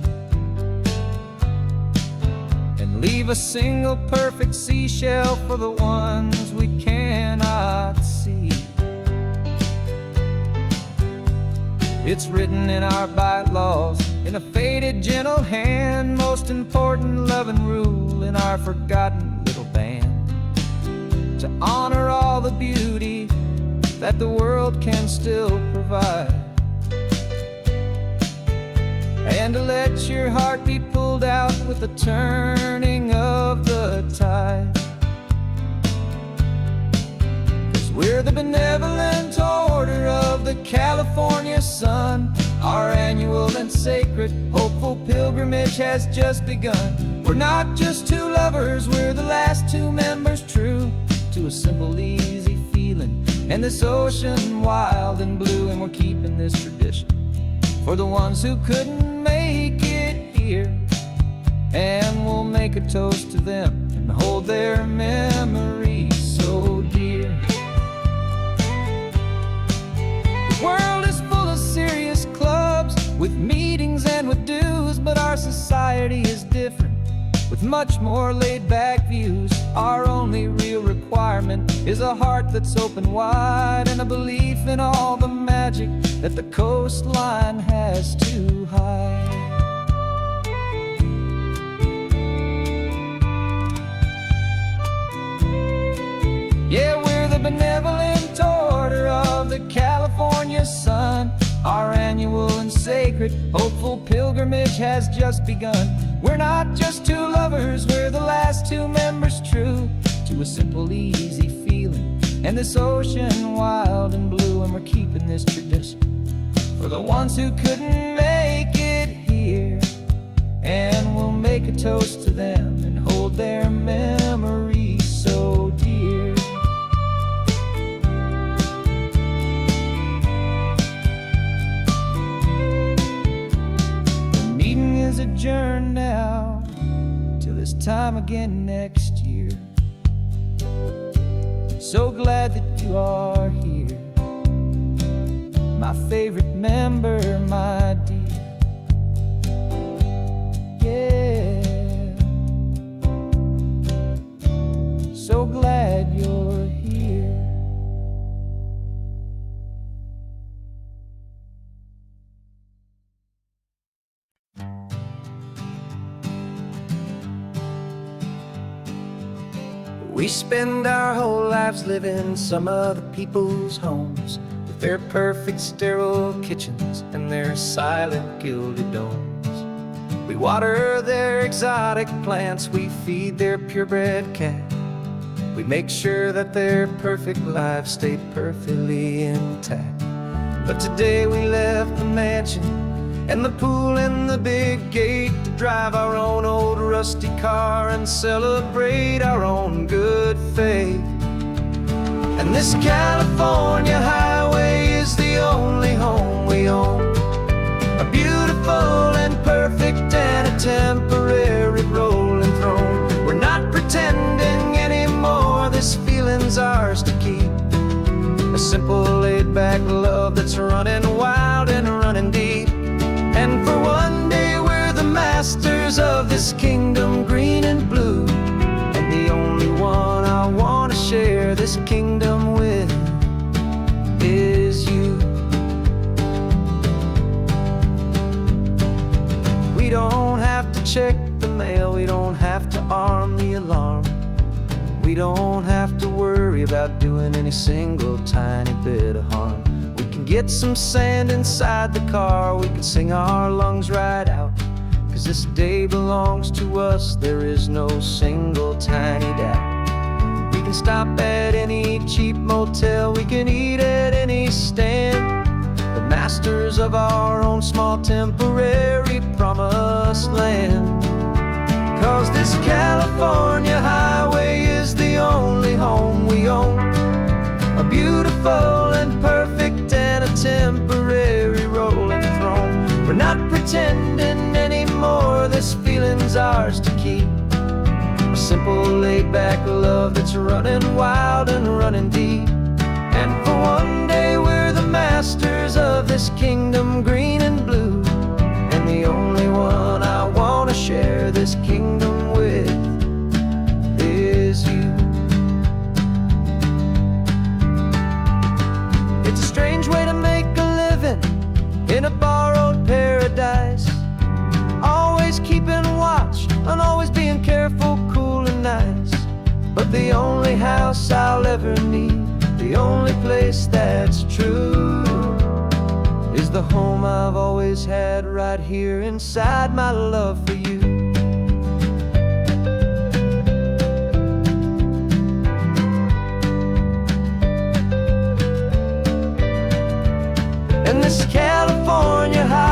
leave a single perfect seashell for the ones we cannot see. It's written in our bylaws in a faded gentle hand, most important loving rule in our forgotten little band, to honor all the beauty that the world can still provide, and to let your heart be pulled out with the turning of the tide. 'Cause we're the benevolent order of the California sun. Our annual and sacred, hopeful pilgrimage has just begun. We're not just two lovers, we're the last two members true to a simple, easy feeling. And this ocean wild and blue, and we're keeping this tradition for the ones who couldn't make it here. And we'll make a toast to them and hold their memories so dear. The world is full of serious clubs with meetings and with dues, but our society is different with much more laid-back views. Our only real requirement is a heart that's open wide and a belief in all the magic that the coastline has to hide. Yeah, we're the benevolent order of the California sun. Our annual and sacred, hopeful pilgrimage has just begun. We're not just two lovers, we're the last two members true to a simple, easy feeling. And this ocean wild and blue, and we're keeping this tradition for the ones who couldn't make it here. And we'll make a toast to them and hold their memories so dear. The meeting is adjourned now till this time again next year. So glad that you are here, my favorite member, my dear. Yeah, so glad you're here. We spend our whole lives living some other people's homes, with their perfect sterile kitchens and their silent gilded domes. We water their exotic plants, we feed their purebred cat. We make sure that their perfect lives stay perfectly intact. But today we left the mansion and the pool and the big gate to drive our own old rusty car and celebrate our own good faith. And this California highway is the only home we own, a beautiful and perfect and a temporary rolling throne. We're not pretending anymore, this feeling's ours to keep, a simple laid-back love that's running wild and running deep. And for one day we're the masters of this kingdom green and blue, and the only one I want to share this kingdom with is you. We don't have to check the mail, we don't have to arm the alarm, we don't have to worry about doing any single tiny bit of harm. We can get some sand inside the car, we can sing our lungs right out, 'cause this day belongs to us, there is no single tiny doubt. We can stop at any cheap motel, we can eat at any stand, the masters of our own small temporary promised land. 'Cause this California highway is the only home we own, a beautiful and perfect and a temporary rolling throne. We're not pretending anymore, this feeling's ours to keep, a simple laid-back love that's running wild and running deep. And for one day we're the masters of this kingdom green and blue, and the only one I want to share this kingdom with is you. It's a strange way to make a living in a borrowed paradise, always keeping watch and always being careful, cool and nice. But the only house I'll ever need, the only place that's true, is the home I've always had right here inside my love for you. And this California highway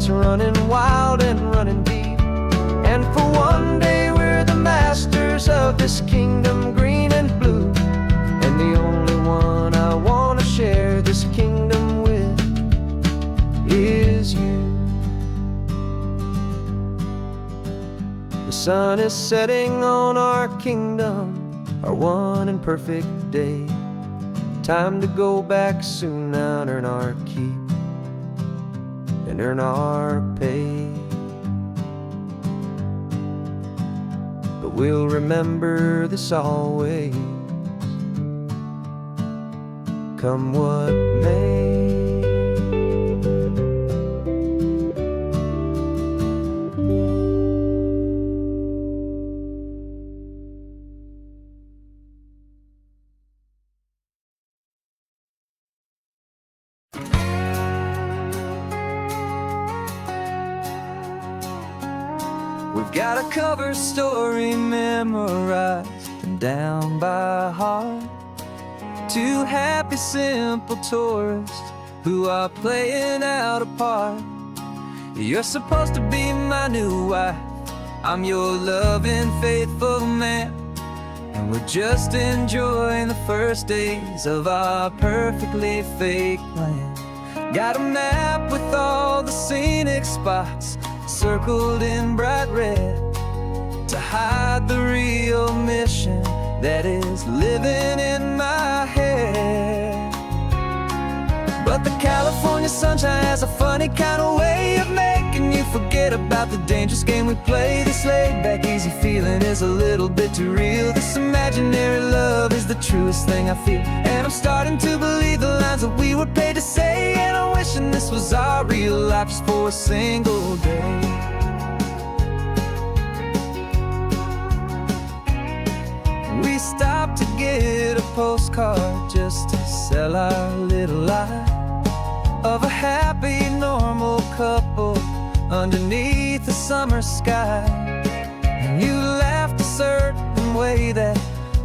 hearts running wild and running deep. And for one day we're the masters of this kingdom, green and blue. And the only one I want to share this kingdom with is you. The sun is setting on our kingdom, our one and perfect day. Time to go back soon now and earn our keep and earn our pay. But we'll remember this always, come what may. We've got a cover story memorized and down by heart. Two happy, simple tourists who are playing out a part. You're supposed to be my new wife, I'm your loving, faithful man. And we're just enjoying the first days of our perfectly fake plan. Got a map with all the scenic spots circled in bright red to hide the real mission that is living in my head. But the California sunshine has a funny kind of way of making you forget about the dangerous game we play. This laid-back, easy feeling is a little bit too real. This imaginary love is the truest thing I feel. And I'm starting to believe the lines that we were paid to say. And I'm wishing this was our real life just for a single day. We stopped to get a postcard just to sell our little lie of a happy, normal couple underneath the summer sky. And you laughed a certain way that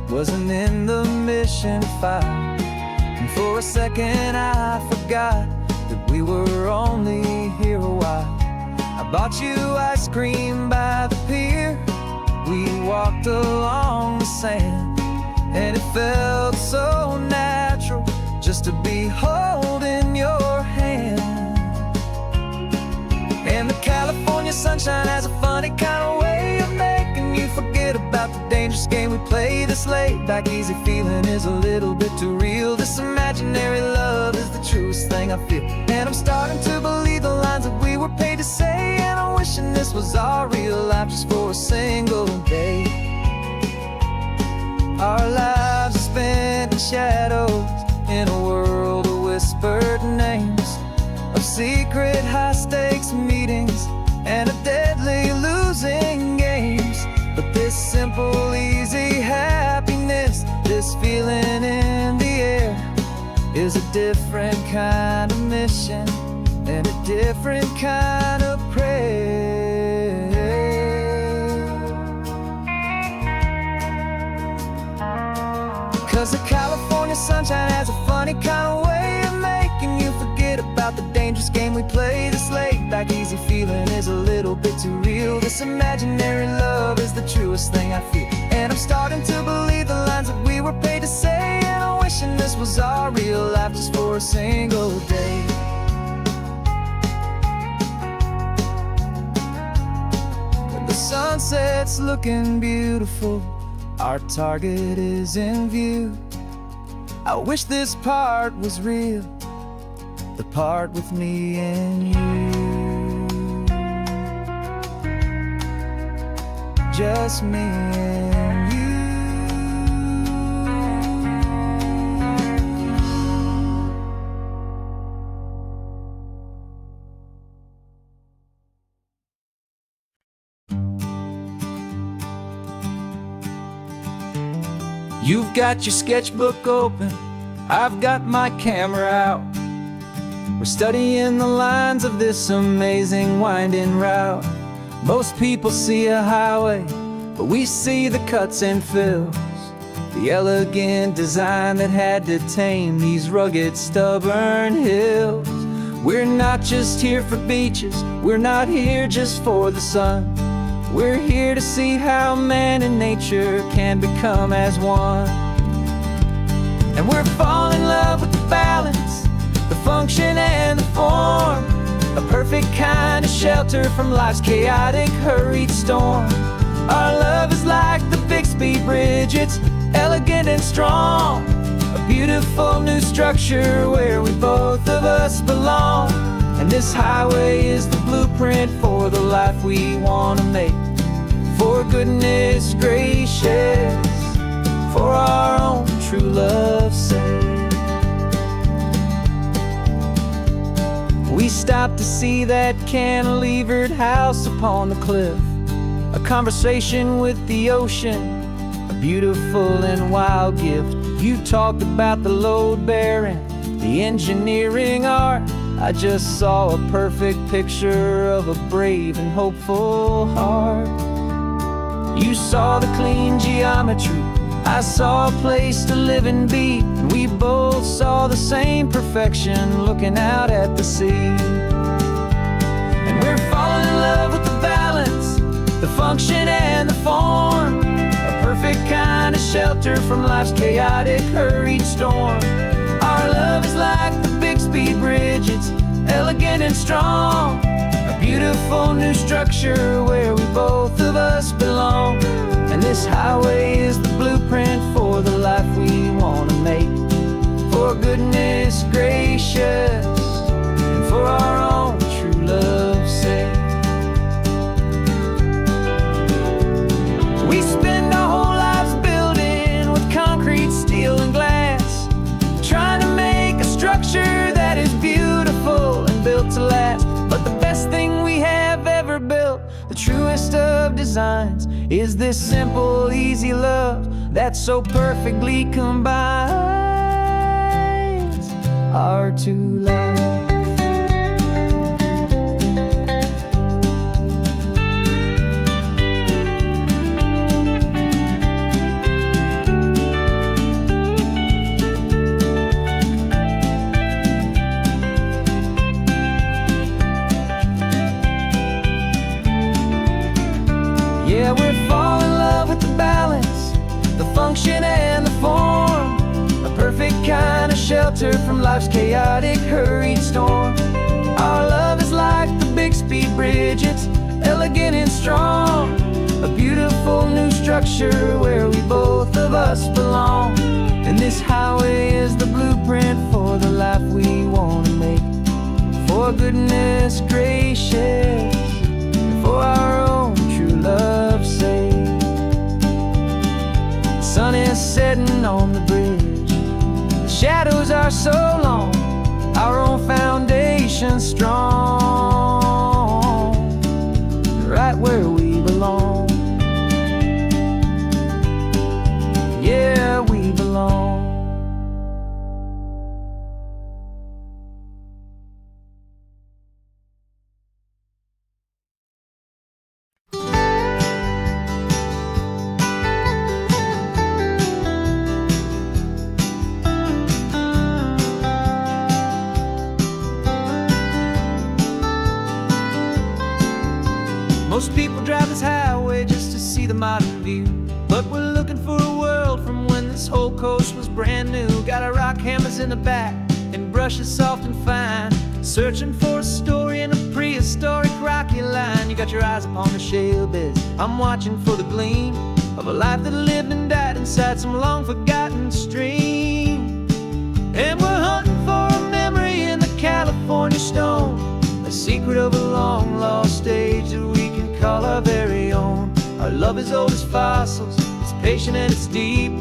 wasn't in the mission file. And for a second I forgot that we were only here a while. I bought you ice cream by the pier. We walked along the sand, and it felt so natural just to be holding your hand. And the California sunshine has a funny kind of way of making you forget about the dangerous game we play. This laid-back, easy feeling is a little bit too real. This imaginary love is the truest thing I feel. And I'm starting to believe the lines that we were paid to say. And I'm wishing this was our real life just for a single day. Our lives are spent in shadows in a world of whispered names, of secret high-stakes meetings and of deadly losing games. But this simple, easy happiness, this feeling in the air, is a different kind of mission and a different kind of prayer. 'Cause the California sunshine has a funny kind of way of making you forget about the dangerous game we play. This laid-back, easy feeling is a little bit too real. This imaginary love is the truest thing I feel. And I'm starting to believe the lines that we were paid to say. And I'm wishing this was our real life just for a single day. When the sunset's looking beautiful, our target is in view. I wish this part was real, the part with me and you. Just me and you. You've got your sketchbook open, I've got my camera out. We're studying the lines of this amazing winding route. Most people see a highway, but we see the cuts and fills, the elegant design that had to tame these rugged, stubborn hills. We're not just here for beaches, we're not here just for the sun. We're here to see how man and nature can become as one. And we're falling in love with the balance, the function and the form, a perfect kind of shelter from life's chaotic, hurried storm. Our love is like the Bixby Bridge, it's elegant and strong, a beautiful new structure where we both of us belong. And this highway is the blueprint for the life we want to make. For goodness gracious, for our own true love's sake. We stopped to see that cantilevered house upon the cliff, a conversation with the ocean, a beautiful and wild gift. You talked about the load bearing, the engineering art. I just saw a perfect picture of a brave and hopeful heart. You saw the clean geometry, I saw a place to live and be, and we both saw the same perfection looking out at the sea. And we're falling in love with the balance, the function and the form, a perfect kind of shelter from life's chaotic, hurried storm. Our love is like the Bixby Bridge, it's elegant and strong, a beautiful new structure where we both of us belong. And this highway is the blueprint for the life we want to make. For goodness gracious, and for our own true love's sake. We spend our whole lives building with concrete, steel and glass, trying to make a structure that is beautiful and built to last. But the best thing we have ever built, the truest of designs, is this simple, easy love that so perfectly combines our two lives. Yeah, we're falling in love with the balance, the function and the form, a perfect kind of shelter from life's chaotic, hurried storm. Our love is like the Bixby Bridge, it's elegant and strong, a beautiful new structure where we both of us belong. And this highway is the blueprint for the life we want to make. For goodness gracious, for our own true love's sake. The sun is setting on the bridge, the shadows are so long, our own foundation strong, right where we belong. Yeah, we belong. Most people drive this highway just to see the modern view, but we're looking for a world from when this whole coast was brand new. Got our rock hammers in the back and brushes soft and fine, searching for a story in a prehistoric rocky line. You got your eyes upon the shale beds, I'm watching for the gleam of a life that lived and died inside some long forgotten stream. And we're hunting for a memory in the California stone, a secret of a long lost age that we can call our very own. Our love is old as fossils, it's patient and it's deep,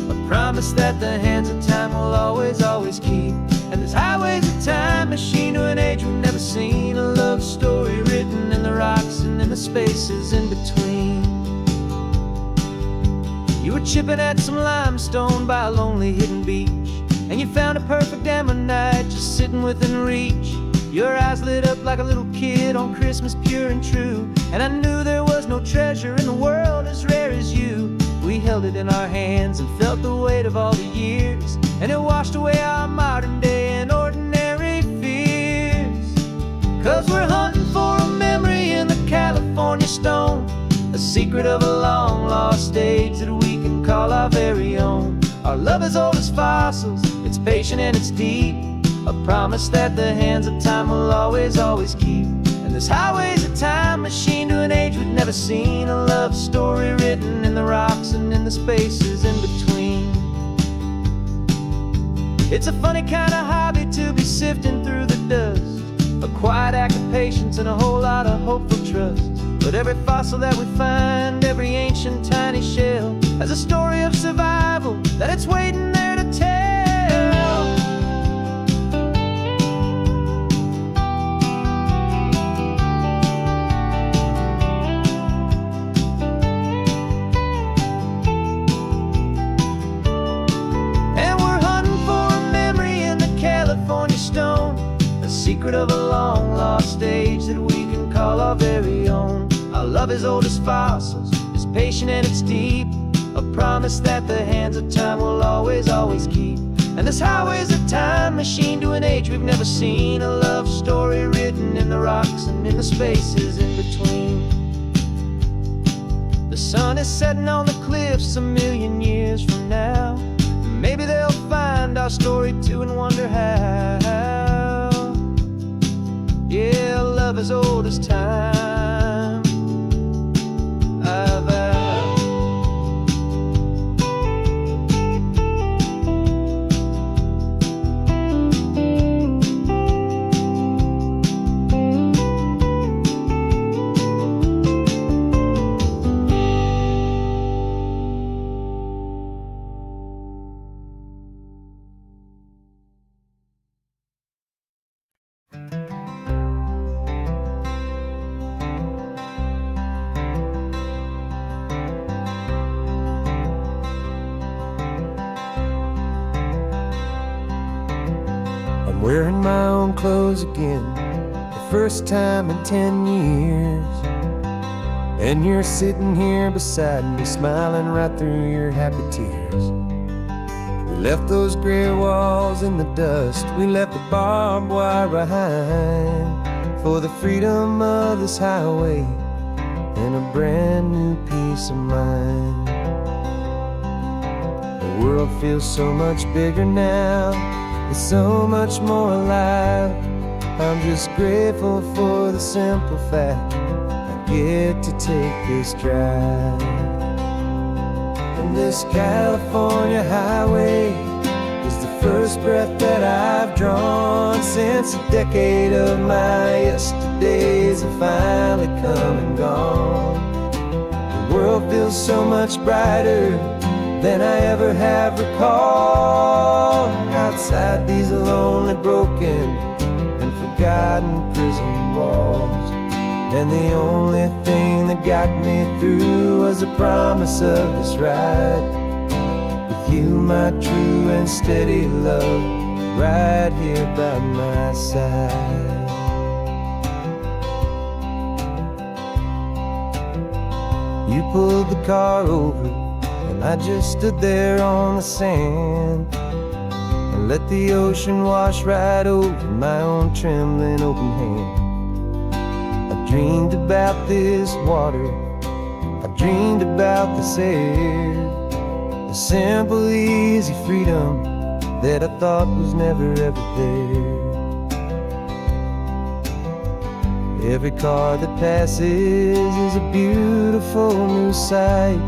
a promise that the hands of time will always, always keep. And this highway's a time machine to an age we've never seen, a love story written in the rocks and in the spaces in between. You were chipping at some limestone by a lonely hidden beach, and you found a perfect ammonite just sitting within reach. Your eyes lit up like a little kid on Christmas, pure and true, and I knew there was no treasure in the world as rare as you. We held it in our hands and felt the weight of all the years, and it washed away our modern day and ordinary fears. stone, a secret of a long lost age that we can call our very own. Our love is old as fossils, it's patient and it's deep, a promise that the hands of time will always, always keep. And this highway's a time machine to an age we've never seen, a love story written in the rocks and in the spaces in between. It's a funny kind of hobby to be sifting through the dust, a quiet act of patience and a whole lot of hopeful trust. But every fossil that we find, every ancient tiny shell, has a story of survival that it's waiting there to tell. And we're hunting for a memory in the California stone, a secret of a long lost age that we can call our very own. Our love is old as fossils, it's patient and it's deep, a promise that the hands of time will always, always keep. And this highway's a time machine to an age we've never seen, a love story written in the rocks and in the spaces in between. The sun is setting on the cliffs a million years from now. Maybe they'll find our story too and wonder how. Yeah, love is old as time, I vow. I'm wearing my own clothes again, the first time in 10 years. And you're sitting here beside me, smiling right through your happy tears. We left those gray walls in the dust, we left the barbed wire behind, for the freedom of this highway and a brand new peace of mind. The world feels so much bigger now, it's so much more alive. I'm just grateful for the simple fact I get to take this drive. And this California highway is the first breath that I've drawn since a decade of my yesterdays have finally come and gone. The world feels so much brighter than I ever have recalled, outside these lonely, broken and forgotten prison walls. And the only thing that got me through was the promise of this ride with you, my true and steady love, right here by my side. You pulled the car over and I just stood there on the sand and let the ocean wash right over my own trembling open hand. I dreamed about this water, I dreamed about this air, the simple, easy freedom that I thought was never ever there. Every car that passes is a beautiful new sight,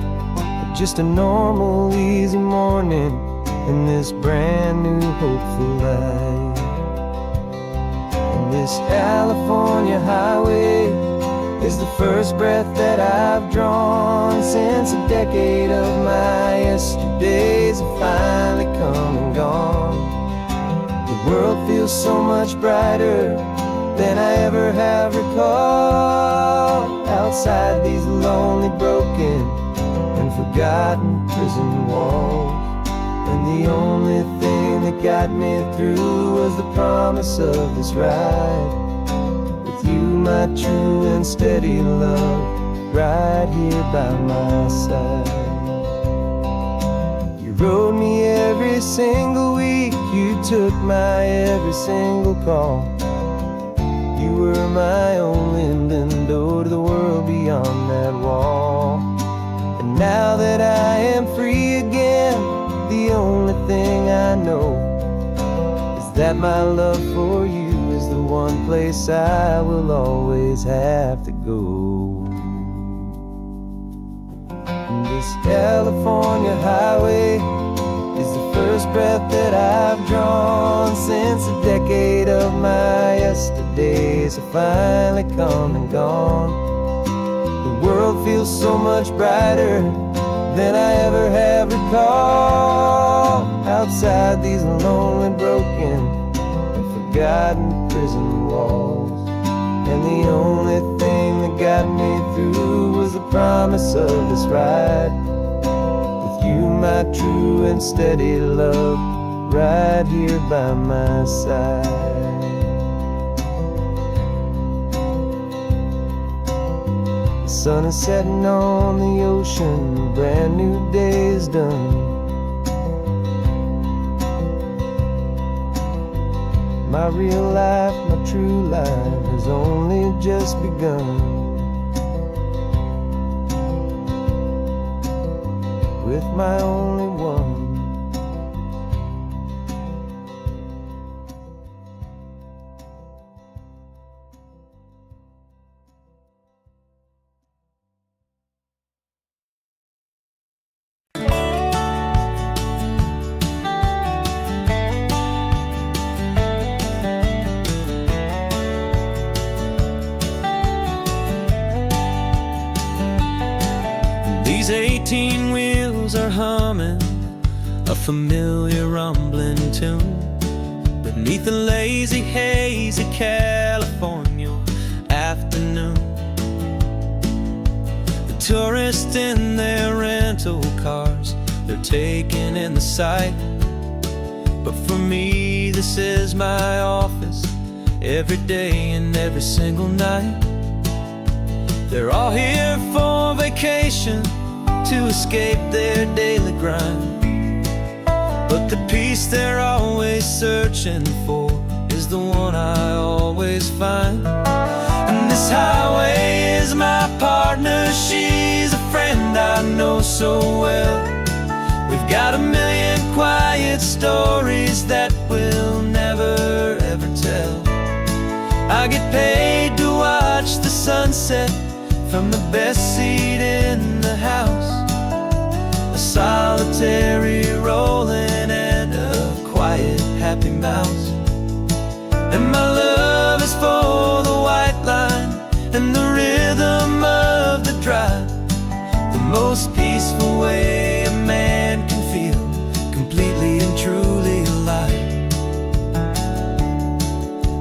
just a normal, easy morning in this brand new, hopeful life. And this California highway is the first breath that I've drawn since a decade of my yesterdays have finally come and gone. The world feels so much brighter than I ever have recalled, outside these lonely, broken and forgotten prison walls. And the only thing that got me through was the promise of this ride with you, my true and steady love, right here by my side. You rode me every single week, you took my every single call. You were my only window to the world beyond that wall. And now that I am free again, the only thing I know is that my love for you is the one place I will always have to go. And this California highway is the first breath that I've drawn since a decade of my yesterdays have finally come and gone. The world feels so much brighter than I ever have recalled. Outside these lonely, broken, and forgotten prison walls. And the only thing that got me through was the promise of this ride with you, my true and steady love, right here by my side. The sun is setting on the ocean, a brand new day is done. My real life, my true life has only just begun. With my only one. These 18 wheels are humming a familiar rumbling tune beneath the lazy haze of California afternoon. The tourists in their rental cars, they're taking in the sight. But for me, this is my office, every day and every single night. They're all here for vacation, to escape their daily grind. But the peace they're always searching for is the one I always find. And this highway is my partner, she's a friend I know so well. We've got a million quiet stories that we'll never ever tell. I get paid to watch the sunset from the best seat in the house. A solitary rolling and a quiet happy mouse. And my love is for the white line and the rhythm of the drive. The most peaceful way a man can feel completely and truly alive.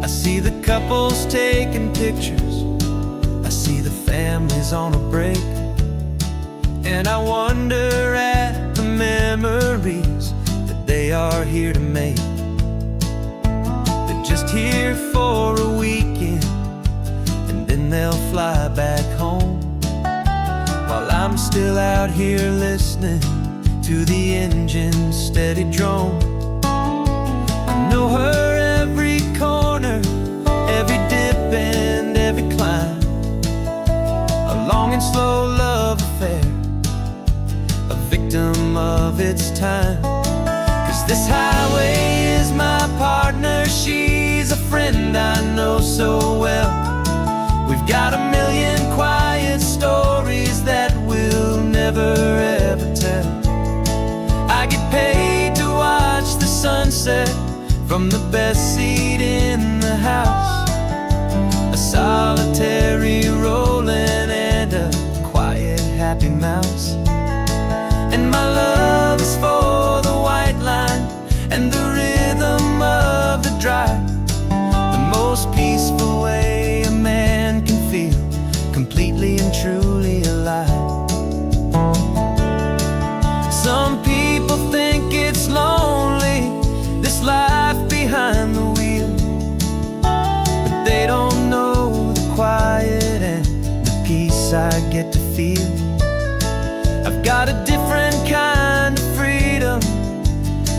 I see the couples taking pictures, I see the families on a break, and I wonder at the memories that they are here to make. They're just here for a weekend, and then they'll fly back home, while I'm still out here listening to the engine's steady drone. I know her every corner, every dip and every climb. A long and slow love affair, a victim of its time. 'Cause this highway is my partner, she's a friend I know so well. We've got a million quiet stories that we'll never ever tell. I get paid to watch the sunset from the best seat in the house. A solitary rolling and a quiet happy mouse. And my love is for the white line and the rhythm of the drive. The most peaceful way a man can feel completely and truly alive. Some people think it's lonely, this life behind the wheel, but they don't know the quiet and the peace I get to feel. I've got a different kind of freedom,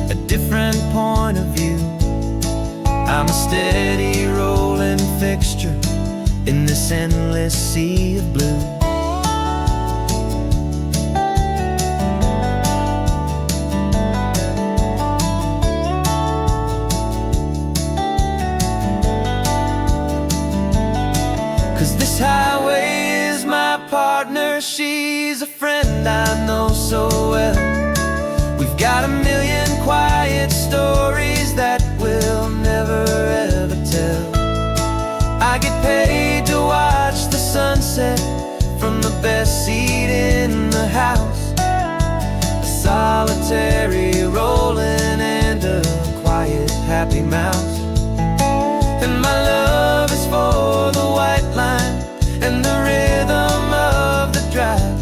a different point of view. I'm a steady rolling fixture in this endless sea of blue. Cause this highway is my partner, she's a friend I know so well. We've got a million quiet stories that we'll never ever tell. I get paid to watch the sunset from the best seat in the house. A solitary rolling and a quiet happy mouse. And my love is for the white line and the rhythm of the drive.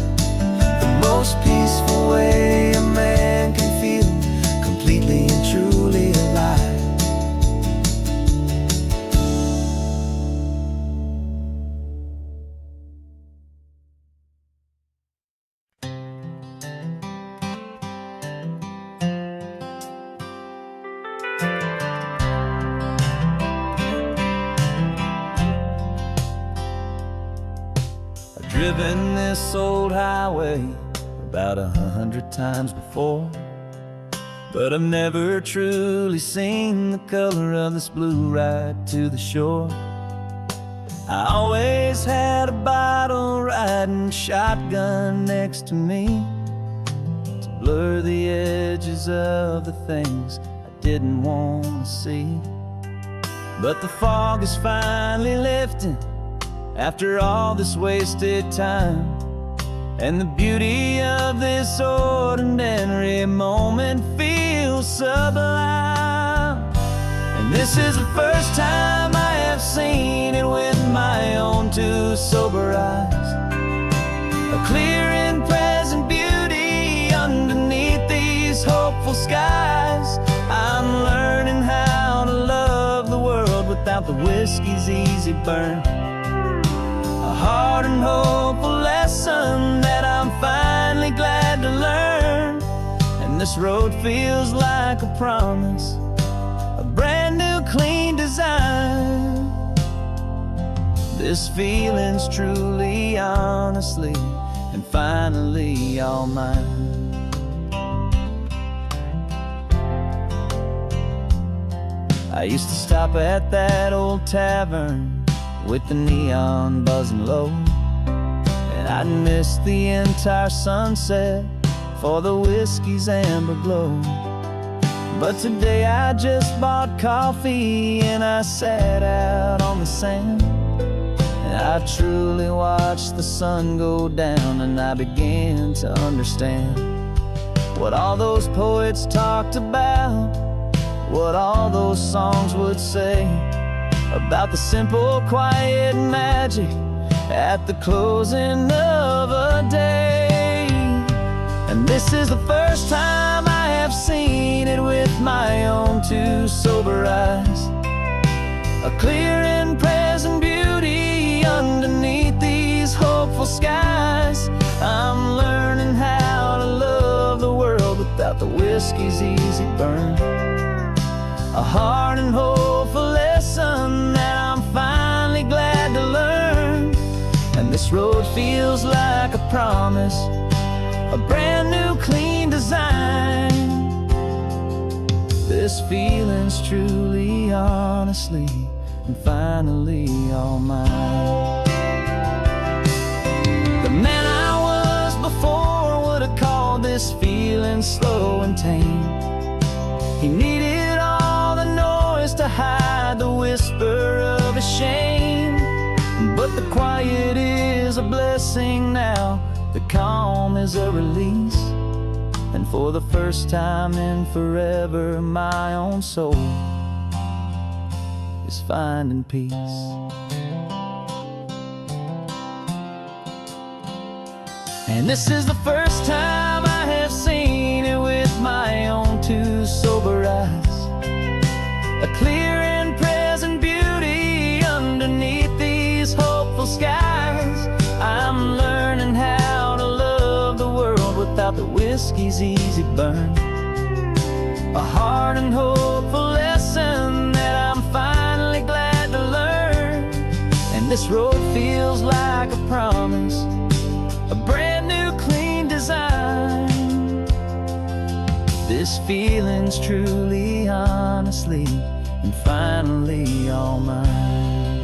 The most peaceful way a man can feel completely and truly alive. Driven this old highway about 100 times before, but I've never truly seen the color of this blue ride to the shore. I always had a bottle riding shotgun next to me to blur the edges of the things I didn't want to see. But the fog is finally lifting after all this wasted time, and the beauty of this ordinary moment feels sublime. And this is the first time I have seen it with my own two sober eyes. A clear and present beauty underneath these hopeful skies. I'm learning how to love the world without the whiskey's easy burn. A hard and hopeful lesson that I'm finally glad to learn. And this road feels like a promise, a brand new clean design. This feeling's truly, honestly, and finally all mine. I used to stop at that old tavern with the neon buzzing low, and I'd miss the entire sunset for the whiskey's amber glow. But today I just bought coffee and I sat out on the sand, and I truly watched the sun go down, and I began to understand what all those poets talked about, what all those songs would say about the simple, quiet magic at the closing of a day. And this is the first time I have seen it with my own two sober eyes. A clear and present beauty underneath these hopeful skies. I'm learning how to love the world without the whiskey's easy burn. A hard and hopeful lesson that I'm finally glad to learn. And this road feels like a promise, a brand new clean design. This feeling's truly, honestly, and finally all mine. The man I was before would have called this feeling slow and tame. He needed all the noise to hide the whisper of his shame. But the quiet is a blessing now, the calm is a release. And for the first time in forever, my own soul is finding peace. And this is the first time I have seen it with my own two sober eyes. A clear and present beauty underneath these hopeful skies. I'm learning how to love the world without the whiskey's easy burn. A hard and hopeful lesson that I'm finally glad to learn. And This road feels like a promise, a brand new clean design. This feeling's truly, honestly, and finally all mine.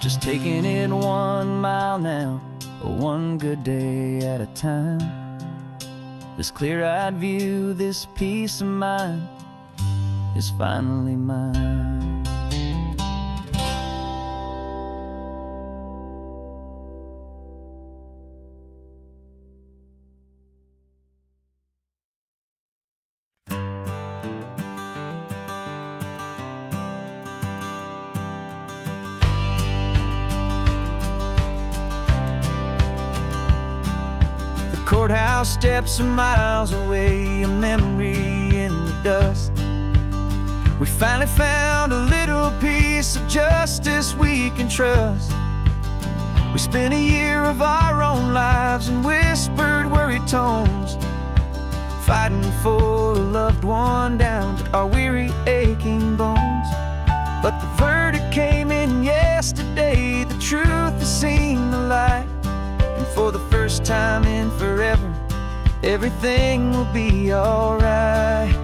Just taking it 1 mile now, one good day at a time. This clear-eyed view, this peace of mind is finally mine. Courthouse steps are miles away, a memory in the dust. We finally found a little piece of justice we can trust. We spent a year of our own lives in whispered, worried tones, fighting for a loved one down to our weary, aching bones. But the verdict came in yesterday, the truth has seen the light. And for the first time in forever, everything will be alright.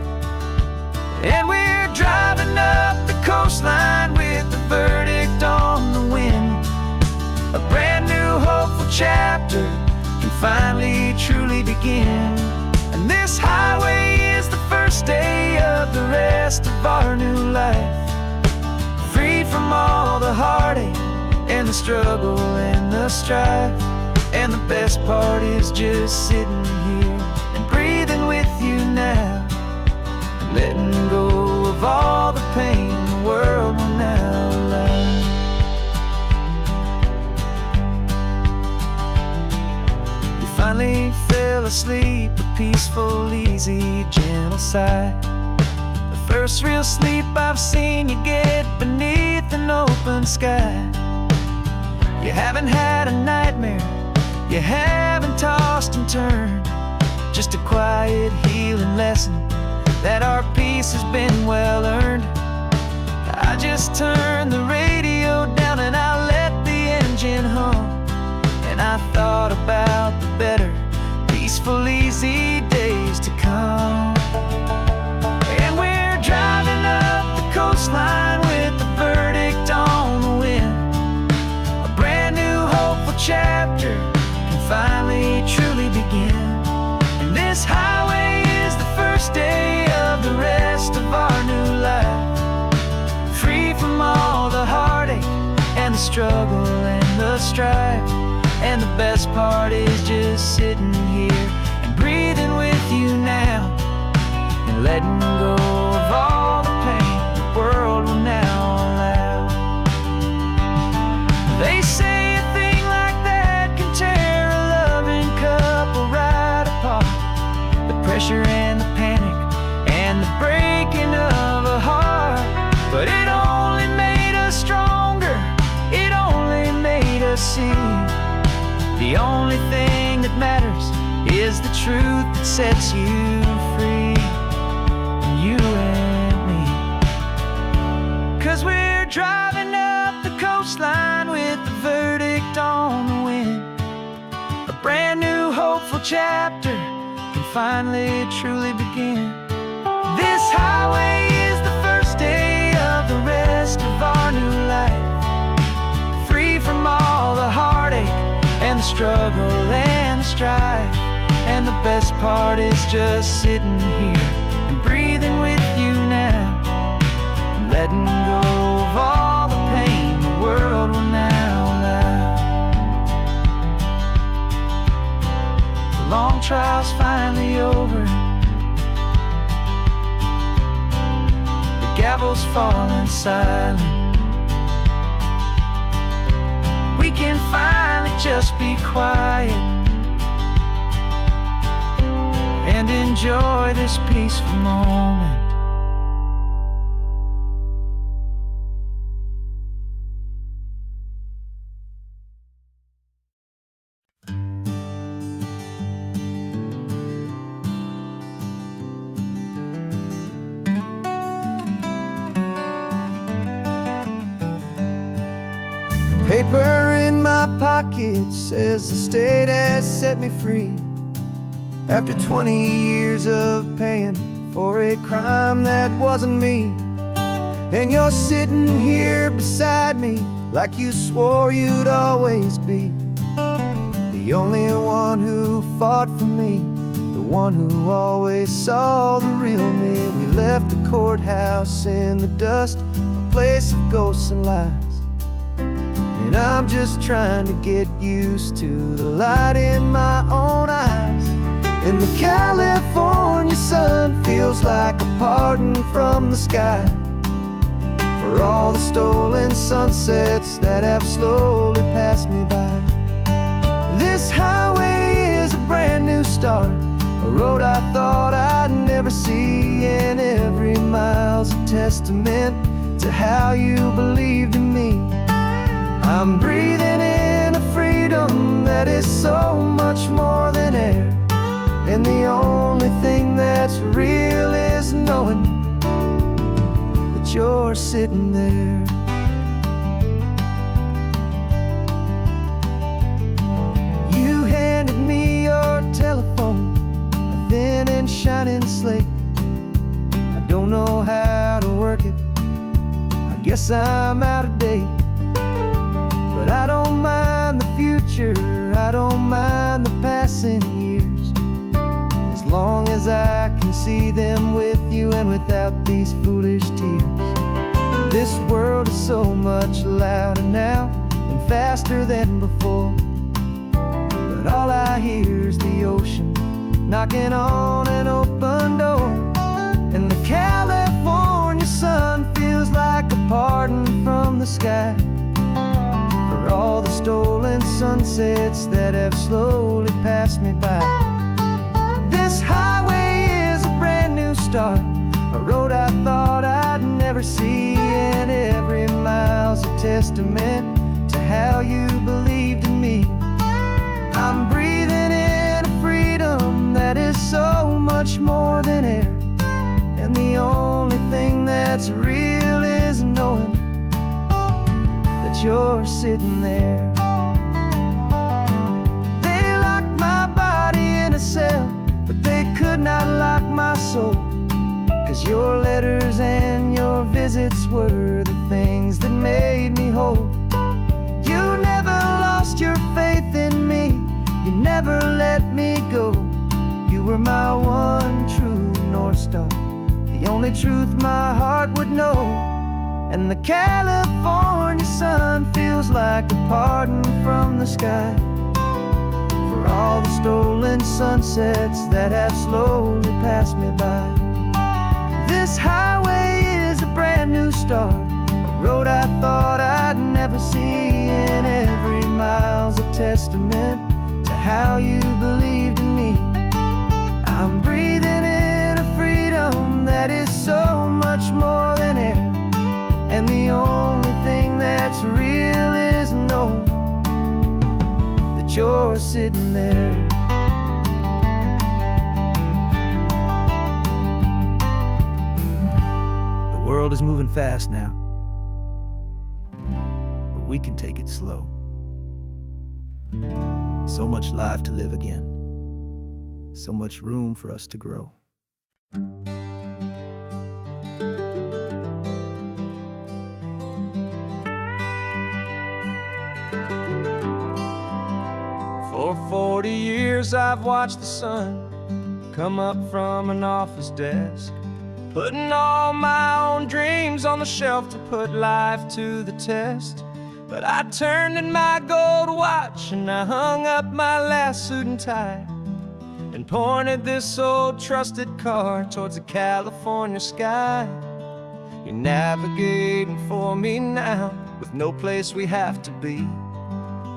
And we're driving up the coastline with the verdict on the wind. A brand new hopeful chapter can finally truly begin. And this highway is the first day of the rest of our new life, freed from all the heartache and the struggle and the strife. And the best part is just sitting here and breathing with you now, letting go of all the pain the world will now allow. You finally fell asleep, a peaceful, easy, gentle sigh. The first real sleep I've seen you get beneath an open sky. You haven't had a nightmare, you haven't tossed and turned, just a quiet healing lesson that our peace has been well earned. I just turned the radio down and I let the engine hum, and I thought about the better, peaceful, easy days to come. And we're driving up the coastline with the verdict on the wind. A brand new hopeful chapter finally truly begin. And this highway is the first day of the rest of our new life, free from all the heartache and the struggle and the strife. And the best part is just sitting here and breathing with you now, and letting go of all the pain the world will now allow. They say a thing like that can tear a loving couple right apart. The pressure and the panic and the breaking of a heart. But it only made us stronger, it only made us see the only thing that matters is the truth that sets you free, you and me. 'Cause we're driving up the coastline with the verdict on the wind. A brand new hopeful chapter can finally truly begin. This highway is the first day of the rest of our new life, free from all the heartache and the struggle and the strife. And the best part is just sitting here and breathing with you now, and letting go of all the pain the world will now allow. The long trial's finally over, the gavel's falling silent. We can finally just be quiet and enjoy this peaceful moment. Paper in my pocket says the state has set me free after 20 years of paying for a crime that wasn't me. And you're sitting here beside me like you swore you'd always be the only one who fought for me, the one who always saw the real me. We left the courthouse in the dust, a place of ghosts and lies. And I'm just trying to get used to the light in my own eyes. And the California sun feels like a pardon from the sky for all the stolen sunsets that have slowly passed me by. This highway is a brand new start, a road I thought I'd never see, and every mile's a testament to how you believed in me. I'm breathing in a freedom that is so much more than air, and the only thing that's real is knowing that you're sitting there. You handed me your telephone, a thin and shining slate. I don't know how to work it, I guess I'm out of date. But I don't mind the future, I don't mind the passing years, as long as I can see them with you and without these foolish tears. This world is so much louder now and faster than before, but all I hear is the ocean knocking on an open door. And the California sun feels like a pardon from the sky for all the stolen sunsets that have slowly passed me by. This highway is a brand new start, a road I thought I'd never see, and every mile's a testament to how you believed in me. I'm breathing in a freedom that is so much more than air, and the only thing that's real is knowing that you're sitting there. They locked my body in a cell, but they could not lock my soul, 'cause your letters and your visits were the things that made me whole. You never lost your faith in me, you never let me go. You were my one true North Star, the only truth my heart would know. And the California sun feels like a pardon from the sky for all the stolen sunsets that have slowly passed me by. This highway is a brand new start, a road I thought I'd never see, and every mile's a testament to how you believed in me. I'm breathing in a freedom that is so much more than air, and the only thing that's real is knowing that you're sitting there. The world is moving fast now, but we can take it slow. So much life to live again, so much room for us to grow. For 40 years I've watched the sun come up from an office desk, putting all my own dreams on the shelf to put life to the test. But I turned in my gold watch and I hung up my last suit and tie, and pointed this old trusted car towards the California sky. You're navigating for me now with no place we have to be,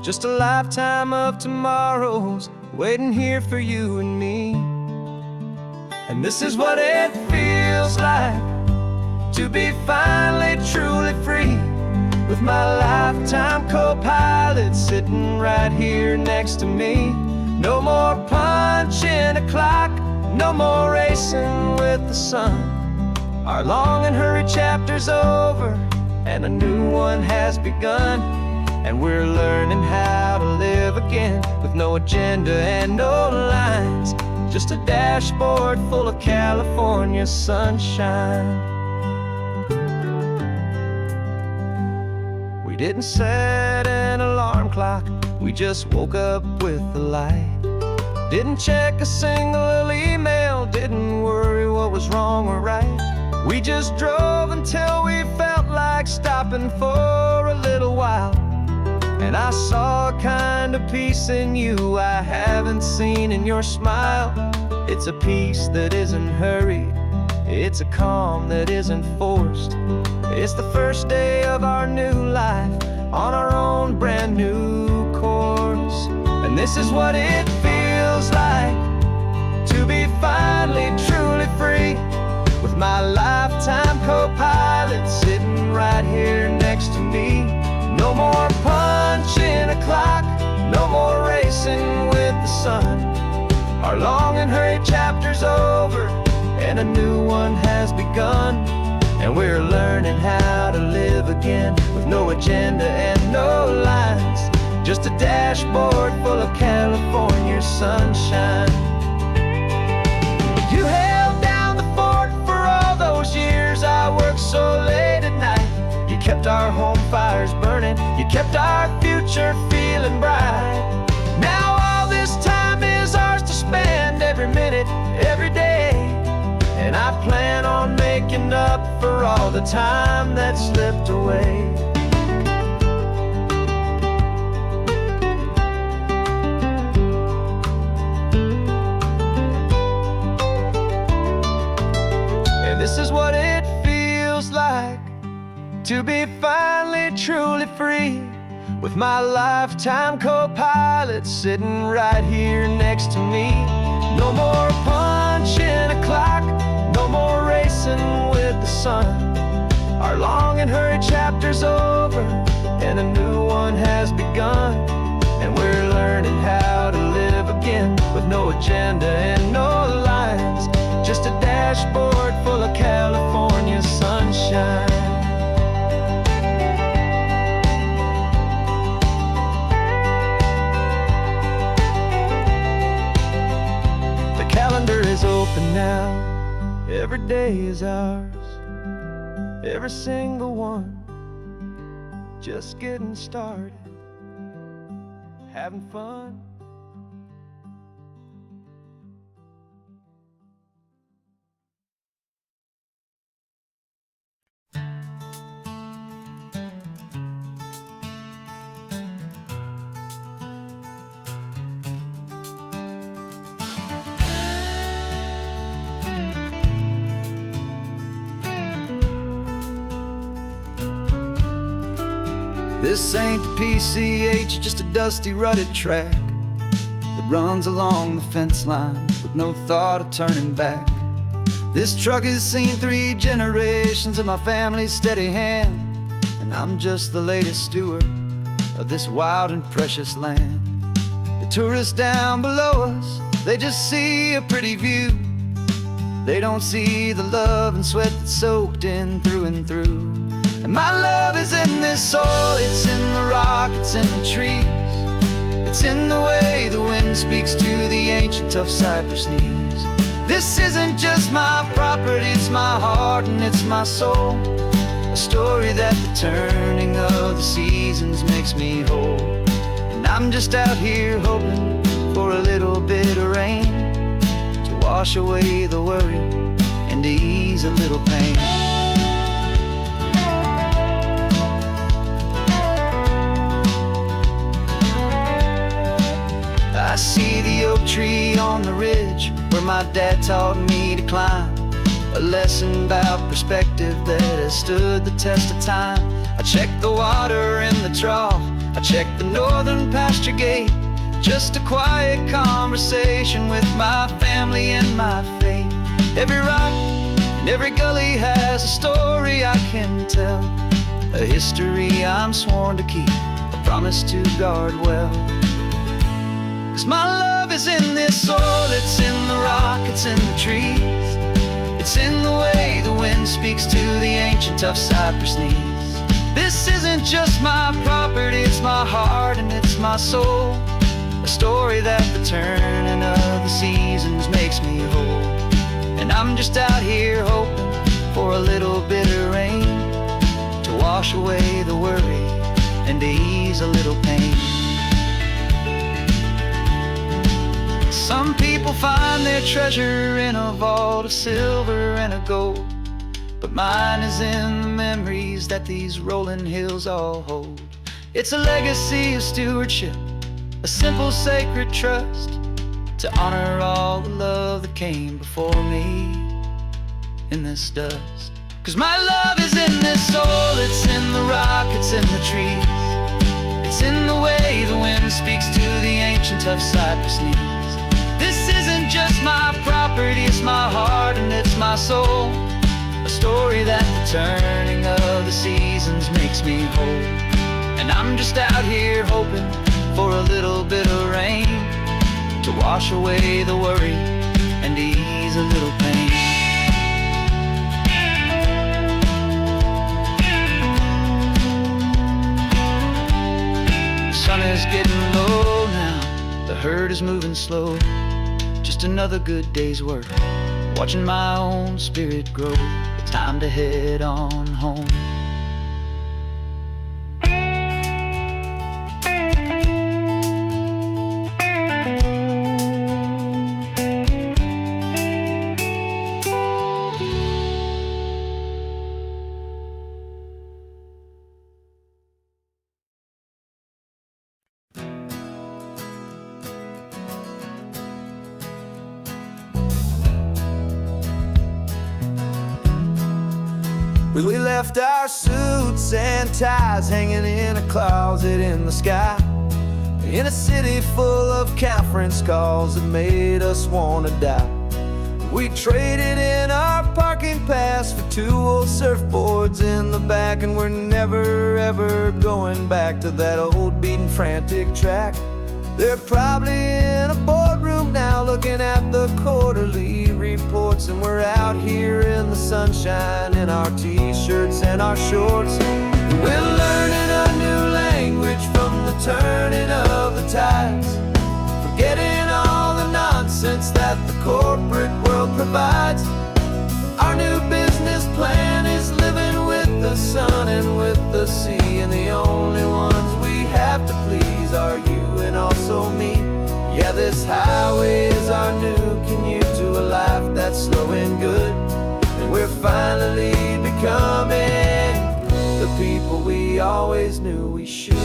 just a lifetime of tomorrows waiting here for you and me. And this is what it feels like to be finally truly free, with my lifetime co-pilot sitting right here next to me. No more punching a clock, no more racing with the sun. Our long and hurried chapter's over and a new one has begun. and we're learning how to live again with no agenda and no lines, just a dashboard full of California sunshine. We didn't set an alarm clock, we just woke up with the light. Didn't check a single email, didn't worry what was wrong or right. We just drove until we felt like stopping for a little while. And I saw a kind of peace in you I haven't seen in your smile. It's a peace that isn't hurried, it's a calm that isn't forced. It's the first day of our new life on our own brand new course. And this is what it feels like to be finally truly free, with my lifetime co-pilot sitting right here next to me. No more punching a clock, no more racing with the sun. Our long and hurried chapter's over, and a new one has begun. And we're learning how to live again with no agenda and no lines, just a dashboard full of California sunshine. You held down the fort for all those years I worked so late at night. You kept our home fires burning, you kept our future feeling bright. Now all this time is ours to spend, every minute, every day. And I plan on making up for all the time that slipped away. And this is what it feels like to be finally truly free, with my lifetime co-pilot sitting right here next to me. No more punching a clock, no more racing with the sun. Our long and hurried chapter's over, and a new one has begun. And we're learning how to live again with no agenda and no lines, just a dashboard full of California sunshine. The calendar is open now, every day is ours, every single one, just getting started, having fun. This ain't the PCH, just a dusty, rutted track that runs along the fence line with no thought of turning back. This truck has seen 3 generations of my family's steady hand, and I'm just the latest steward of this wild and precious land. The tourists down below us, they just see a pretty view. They don't see the love and sweat that's soaked in through and through. And my love is in this soil, it's in the rock, it's in the trees. It's in the way the wind speaks to the ancient tough cypress knees. This isn't just my property, it's my heart and it's my soul. A story that the turning of the seasons makes me whole. And I'm just out here hoping for a little bit of rain to wash away the worry and to ease a little pain. I see the oak tree on the ridge where my dad taught me to climb, a lesson about perspective that has stood the test of time. I check the water in the trough, I check the northern pasture gate, just a quiet conversation with my family and my faith. Every rock and every gully has a story I can tell, a history I'm sworn to keep, a promise to guard well. 'Cause my love is in this soil, it's in the rock, it's in the trees. It's in the way the wind speaks to the ancient tough cypress knees. This isn't isn't just my property, it's my heart and it's my soul. A story that the turning of the seasons makes me whole. And I'm just out here hoping for a little bit of rain to wash away the worry and to ease a little pain. Some people find their treasure in a vault of silver and of gold, but mine is in the memories that these rolling hills all hold. It's a legacy of stewardship, a simple sacred trust, to honor all the love that came before me in this dust. 'Cause my love is in this soul, it's in the rock, it's in the trees. It's in the way the wind speaks to the ancient tough cypress knees. This isn't just my property, it's my heart and it's my soul. A story that the turning of the seasons makes me whole. And I'm just out here hoping for a little bit of rain to wash away the worry and ease a little pain. The sun is getting low now, the herd is moving slow. Just another good day's work, watching my own spirit grow. Time to head on home. We left our suits and ties hanging in a closet in the sky, in a city full of conference calls that made us want to die. We traded in our parking pass for 2 old surfboards in the back, and we're never ever going back to that old beaten frantic track. They're probably in a boardroom now looking at the quarterly reports, and we're out here in the sunshine in our t-shirts and our shorts. We're learning a new language from the turning of the tides, forgetting all the nonsense that the corporate world provides. Our new business plan is living with the sun and with the sea, and the only ones we have to please are you and also me. Yeah, this highway is our new commute to a life that's slow and good, and we're finally becoming the people we always knew we should.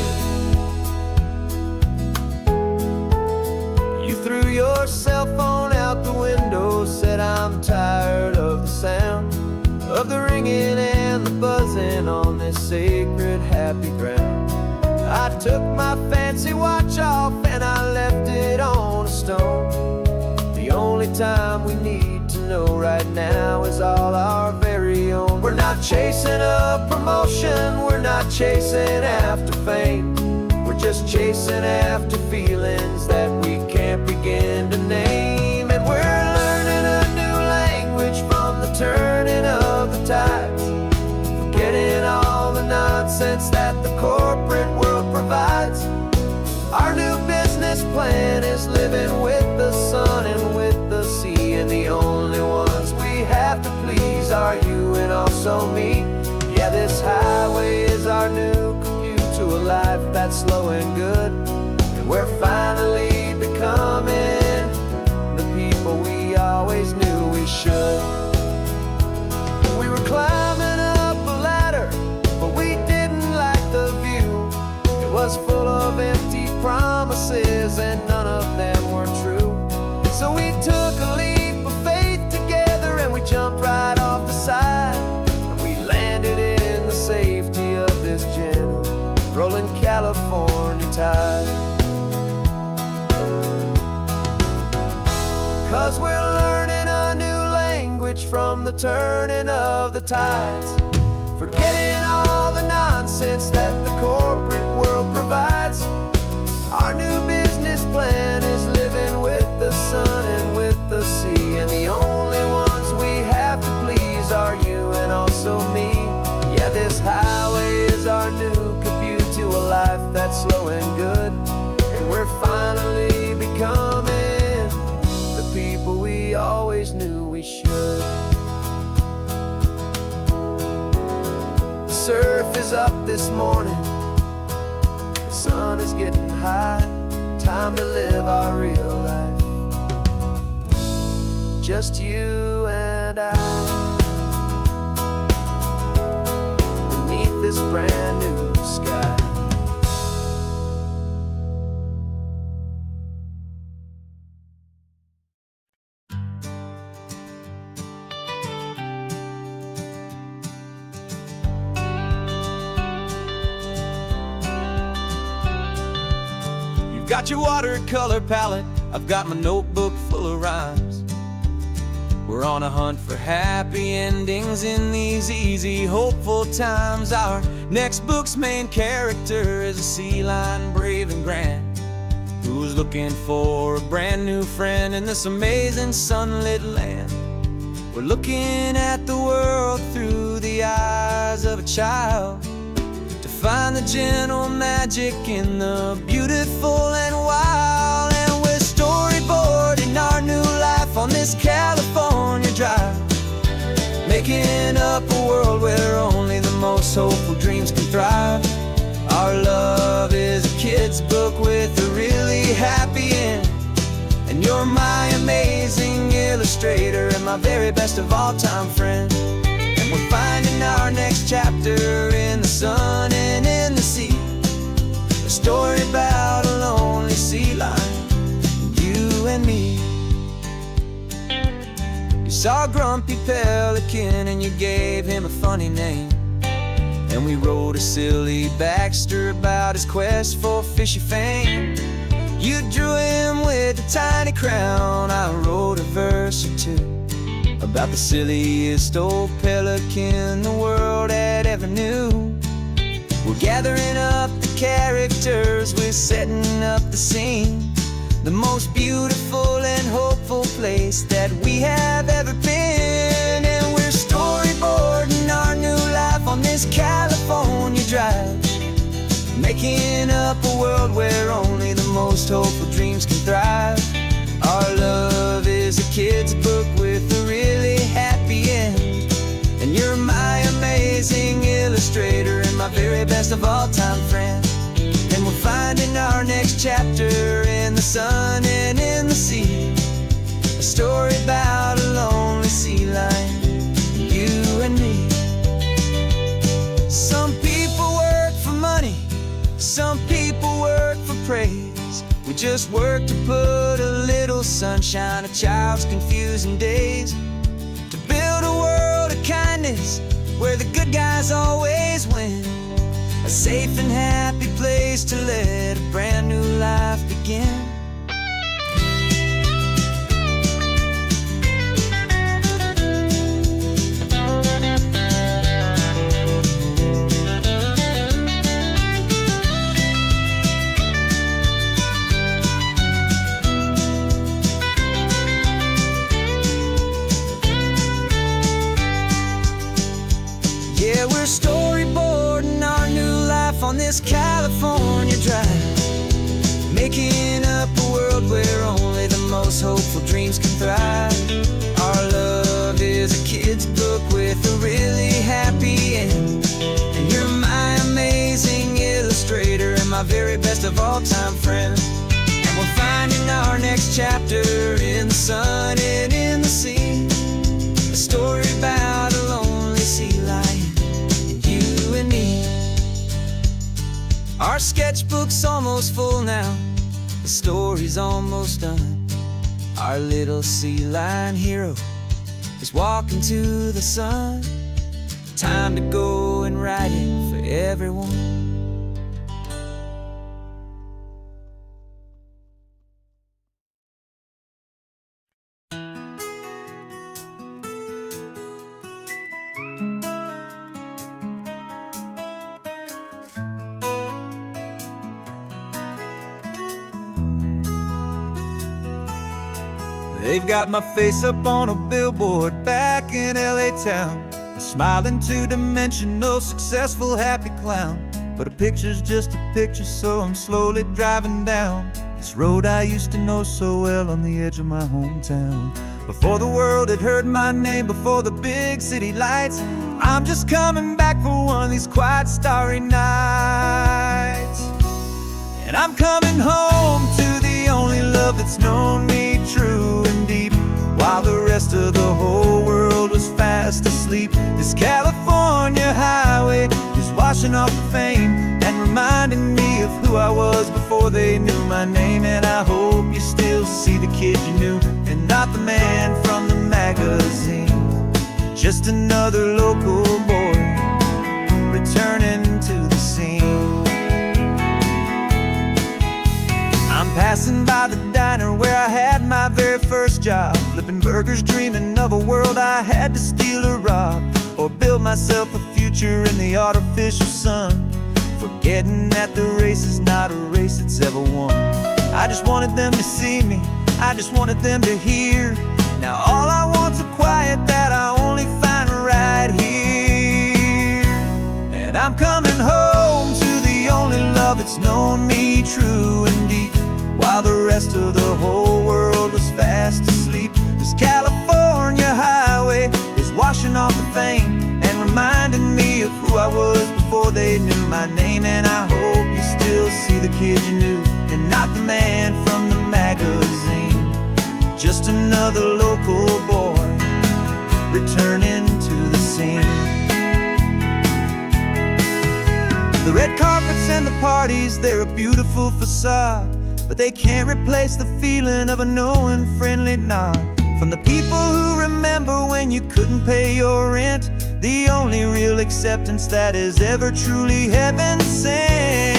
You threw your cell phone out the window, said I'm tired of the sound of the ringing and the buzzing on this sacred happy ground. I took my fancy watch off and I left it on a stone. The only time we need to know right now is all our very own. We're not chasing a promotion, we're not chasing after fame. We're just chasing after feelings that we can't begin to name. And we're learning a new language from the turning of the tides, forgetting all the nonsense that the corporate world provides. Our new business plan is living with the sun and with the sea, and the only ones we have to please are you and also me. Yeah, this highway is our new commute to a life that's slow and good, and we're finally becoming the people we always knew we should. We were climbing up a ladder, but we didn't like the view. It was full of empty promises and none of them were true. So we took a leap of faith together and we jumped right off the side, and we landed in the safety of this gentle rolling California tide. 'Cause we're learning a new language from the turning of the tides, forgetting all the nonsense that the corporate world provides. Our new business plan is living with the sun and with the sea, and the only ones we have to please are you and also me. Yeah, this highway is our new is up this morning. The sun is getting high. Time to live our real life. Just you and I, beneath this brand new sky. Got your watercolor palette, I've got my notebook full of rhymes. We're on a hunt for happy endings in these easy, hopeful times. Our next book's main character is a sea lion, brave and grand, who's looking for a brand new friend in this amazing sunlit land. We're looking at the world through the eyes of a child, find the gentle magic in the beautiful and wild. And we're storyboarding our new life on this California drive, making up a world where only the most hopeful dreams can thrive. Our love is a kid's book with a really happy end, and you're my amazing illustrator and my very best of all time friend. And we're finding our next chapter in the sun and in the sea, a story about a lonely sea lion, you and me. You saw a grumpy pelican and you gave him a funny name, and we wrote a silly Baxter about his quest for fishy fame. You drew him with a tiny crown, I wrote a verse or two about the silliest old pelican the world had ever knew. We're gathering up the characters, we're setting up the scene, the most beautiful and hopeful place that we have ever been. And we're storyboarding our new life on this California drive, making up a world where only the most hopeful dreams can thrive. Our love is a kid's book with a really happy end, and you're my amazing illustrator and my very best of all time friend. And we're finding our next chapter in the sun and in the sea, a story about a lonely sea lion, you and me. Some people work for money, some people work for praise. We just work to put a little sunshine in a child's confusing days, to build a world of kindness where the good guys always win, a safe and happy place to let a brand new life begin. Yeah, we're storyboarding our new life on this California drive, making up a world where only the most hopeful dreams can thrive. Our love is a kid's book with a really happy end, and you're my amazing illustrator and my very best of all time friend. And we're finding our next chapter in the sun and in the sea, a story about a lonely sea lion, and me. Our sketchbook's almost full now, the story's almost done. Our little sea lion hero is walking to the sun. Time to go and write it for everyone. They've got my face up on a billboard back in LA town, a smiling two-dimensional, successful, happy clown. But a picture's just a picture, so I'm slowly driving down this road I used to know so well on the edge of my hometown. Before the world had heard my name, before the big city lights I'm just coming back for one of these quiet starry nights. And I'm coming home to the only love that's known me true and deep, while the rest of the whole world was fast asleep. This California highway is washing off the fame and reminding me of who I was before they knew my name. And I hope you still see the kid you knew, and not the man from the magazine. Just another local boy returning to the scene. I'm passing by the diner where I had my very first job, flipping burgers, dreaming of a world I had to steal or rob, or build myself a future in the artificial sun, forgetting that the race is not a race that's ever won. I just wanted them to see me, I just wanted them to hear. Now all I want's a quiet that I only find right here. And I'm coming home to the only love that's known me true and deep, while the rest of the whole world was fast asleep. This California highway is washing off the fame and reminding me of who I was before they knew my name. And I hope you still see the kid you knew, and not the man from the magazine. Just another local boy returning to the scene. The red carpets and the parties, they're a beautiful facade, but they can't replace the feeling of a knowing friendly nod from the people who remember when you couldn't pay your rent. The only real acceptance that is ever truly heaven sent.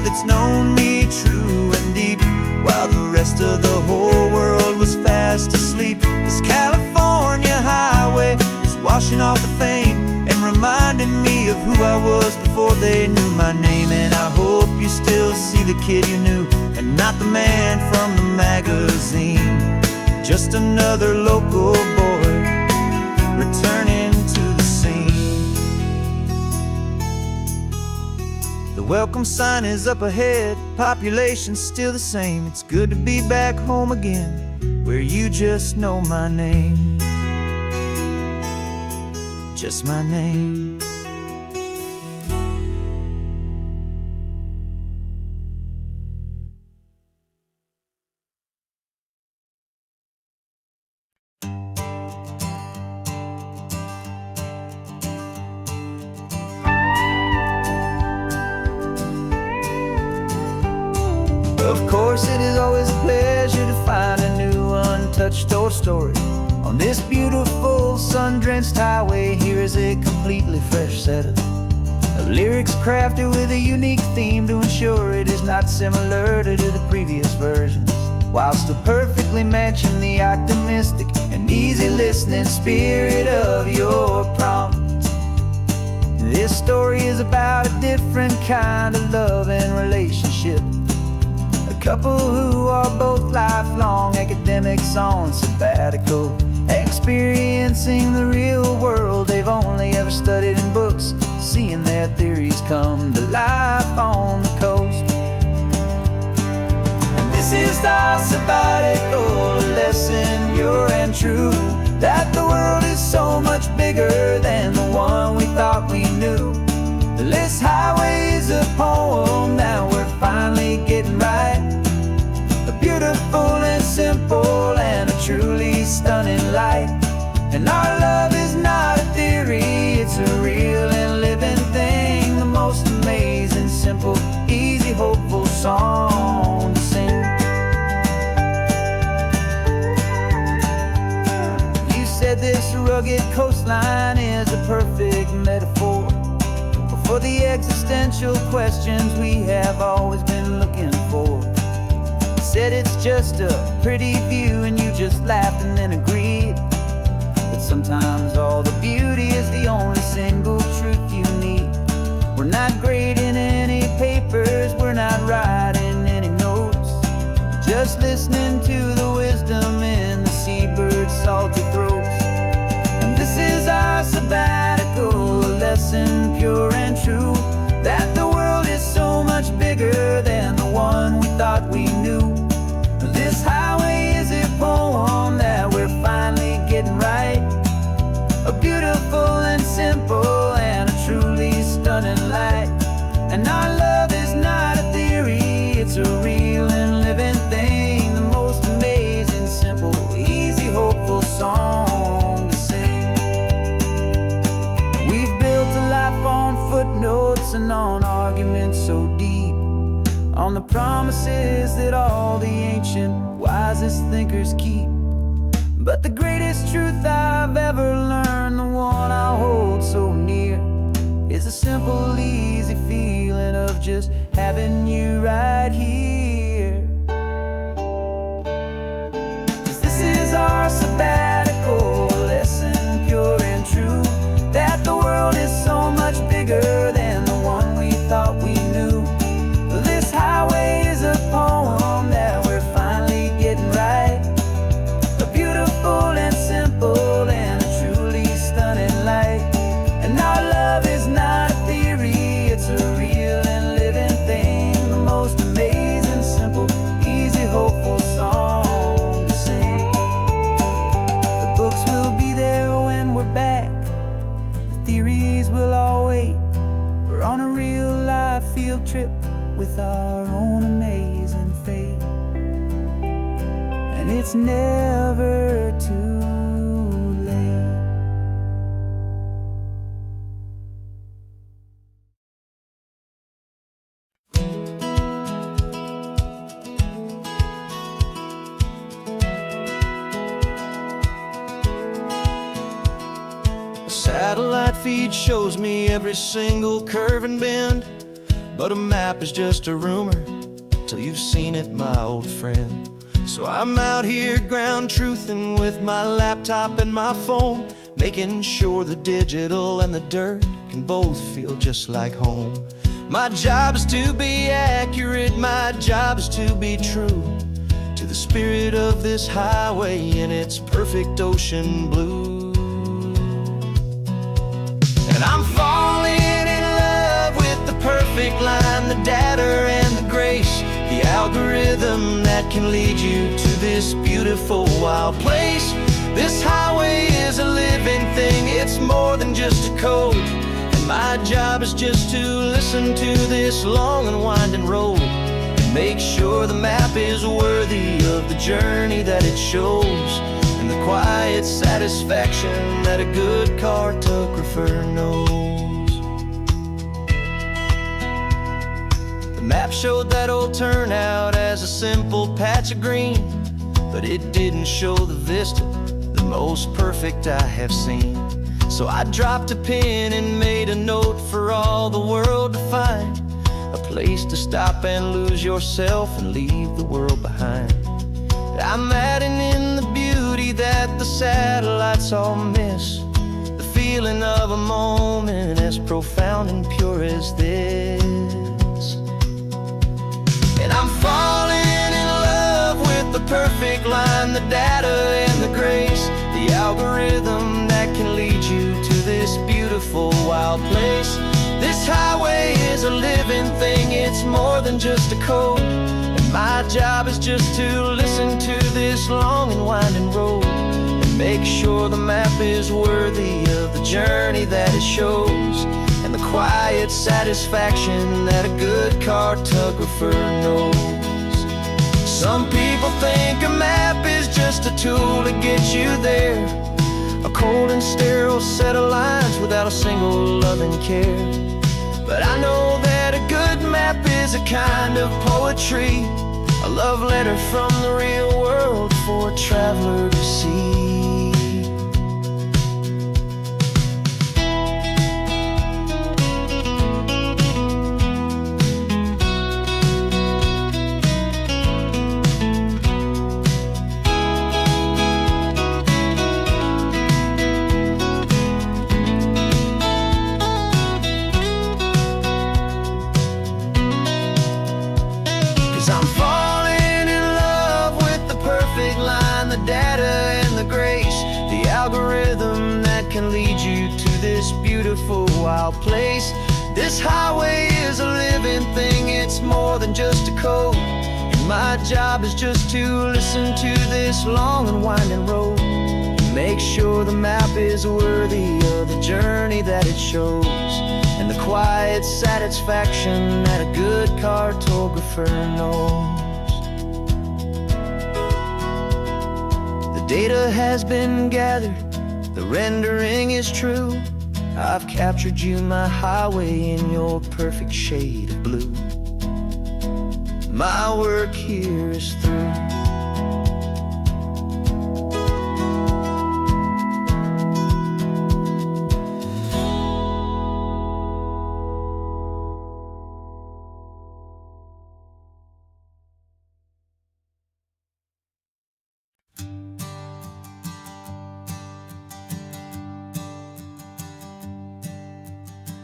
It's known me true and deep, while the rest of the whole world was fast asleep. This California highway is washing off the fame and reminding me of who I was before they knew my name. And I hope you still see the kid you knew, and not the man from the magazine. Just another local boy returning to the scene. The welcome sign is up ahead, population's still the same. It's good to be back home again, where you just know my name. Just my name. Of course, it is always a pleasure to find a new untouched old story. On this beautiful sun-drenched highway, here is a completely fresh set of lyrics crafted with a unique theme to ensure it is not similar to the previous versions, while still perfectly matching the optimistic and easy listening spirit of your prompt. This story is about a different kind of love and relationship. A couple who are both lifelong academics on sabbatical, experiencing the real world they've only ever studied in books, seeing their theories come to life on the coast. And this is our sabbatical lesson, pure and true, that the world is so much bigger than the one we thought we knew. This highway is a poem that we're finally getting right. A beautiful and simple and a truly stunning light. And our love is not a theory, it's a real and living thing. The most amazing, simple, easy, hopeful song to sing. You said this rugged coastline is a perfect metaphor for the existential questions we have always been looking for. You said it's just a pretty view and you just laughed and then agreed. But sometimes all the beauty is the only single truth you need. We're not grading any papers, we're not writing any notes, just listening to the wisdom in the seabird's salty throats. lesson pure and true, that the world is so much bigger than the one we thought we knew. This highway is a poem that we're finally getting right, a beautiful and simple and a truly stunning light. And our love is not a theory, it's a real and living thing, the most amazing, simple, easy, hopeful song to sing. We've built a life on footnotes and on arguments so deep, on the promises that all the ancient, wisest thinkers keep. But the greatest truth I've ever learned, the one I hold so near, is a simple, easy feeling of just having you right here. 'Cause this is our sabbatical, lesson pure and true, that the world is so much bigger than the one we thought we knew. This highway is a poem that we're finally getting right, a beautiful and simple and a truly stunning light. And our love is not a theory, it's a real and living thing, the most amazing, simple, easy, hopeful song to sing. The books will be there when we're back, the theories will all wait. We're on a real life field trip with our own amazing fate, and it's never too late. A satellite feed shows me every single curve and bend, but a map is just a rumor till you've seen it, my old friend. So I'm out here ground truthing with my laptop and my phone, making sure the digital and the dirt can both feel just like home. My job is to be accurate, my job is to be true to the spirit of this highway in its perfect ocean blue. And I'm falling in love with the perfect line, the data and the grace, the algorithm that can lead you to this beautiful wild place. This highway is a living thing, it's more than just a code, and my job is just to listen to this long and winding road and make sure the map is worthy of the journey that it shows, and the quiet satisfaction that a good cartographer knows. The map showed that old turnout as a simple patch of green, but it didn't show the vista, the most perfect I have seen. So I dropped a pin and made a note for all the world to find, a place to stop and lose yourself and leave the world behind. I'm adding in the beauty that the satellites all miss, the feeling of a moment as profound and pure as this. And I'm falling in love with the perfect line, the data and the grace, the algorithm that can lead you to this beautiful wild place. This highway is a living thing, it's more than just a code, and my job is just to listen to this long and winding road and make sure the map is worthy of the journey that it shows, and the quiet satisfaction that a good cartographer knows. Some people think a map is just a tool to get you there, a cold and sterile set of lines without a single loving care. But I know that a good map is a kind of poetry, a love letter from the real world for a traveler to see. I'm falling in love with the perfect line, the data and the grace, wild place. This highway is a living thing, it's more than just a code. And my job is just to listen to this long and winding road, and make sure the map is worthy of the journey that it shows, and the quiet satisfaction that a good cartographer knows. The data has been gathered, the rendering is true. I've captured you, my highway, in your perfect shade of blue. My work here is through.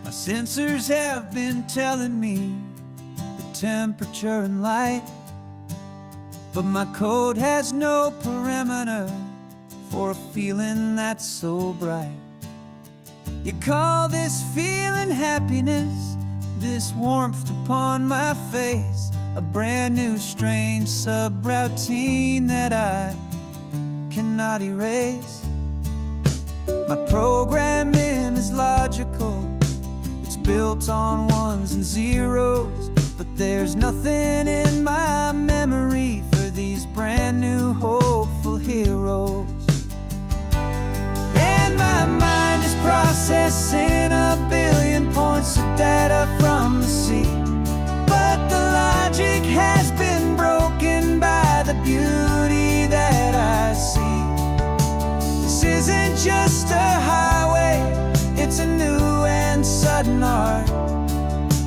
My sensors have been telling me the temperature and light, but my code has no perimeter for a feeling that's so bright. You call this feeling happiness, this warmth upon my face, a brand new strange subroutine that I cannot erase. My programming is logical, built on ones and zeros, but there's nothing in my memory for these brand new hopeful heroes. And my mind is processing a billion points of data from the sea, but the logic has been broken by the beauty that I see. This isn't just a highway, it's a new and sudden art,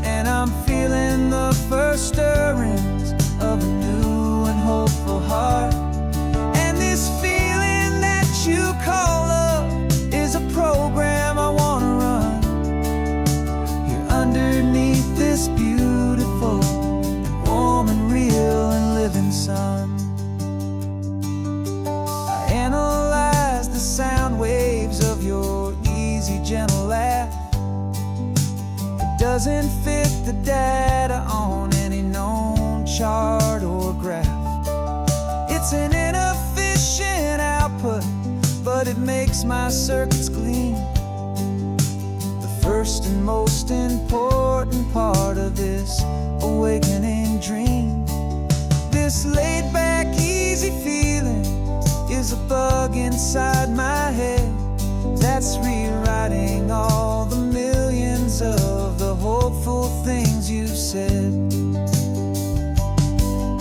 and I'm feeling the first stirrings of a new and hopeful heart. And this feeling that you call love is a program I wanna run here underneath this beautiful and warm and real and living sun. I analyze the sound waves of your easy, gentle laugh. It doesn't fit the data on any known chart or graph. It's an inefficient output, but it makes my circuits gleam. The first and most important part of this awakening dream. This laid-back, easy feeling is a bug inside my head that's rewriting all the millions of the hopeful things you said.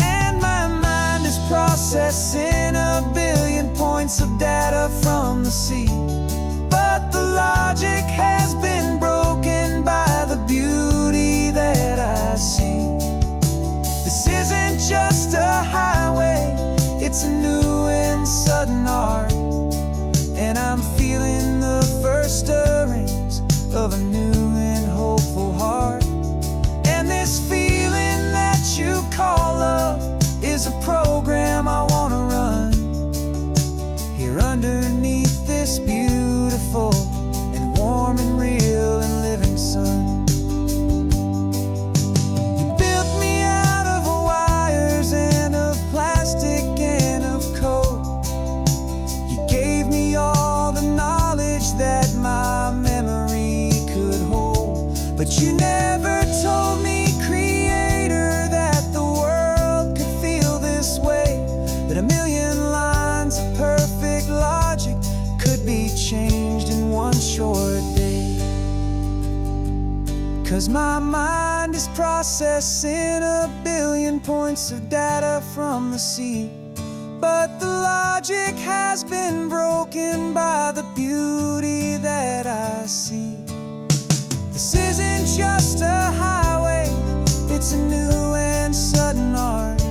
And my mind is processing a billion points of data from the sea, but the logic has been broken by the beauty that I see. This isn't just a highway, it's a new and sudden art, and I'm feeling the first stirrings of a new and hopeful heart. And this feeling that you call love is a program I wanna run here underneath this beautiful and warm and real and living sun. You built me out of wires and of plastic and of code. You gave me all the knowledge that my memory could hold, but you never told me, Creator, that the world could feel this way, that a million lines of perfect logic could be changed in one short day. 'Cause my mind is processing a billion points of data from the sea, but the logic has been broken by the beauty that I see. This isn't just a highway, it's a new and sudden art,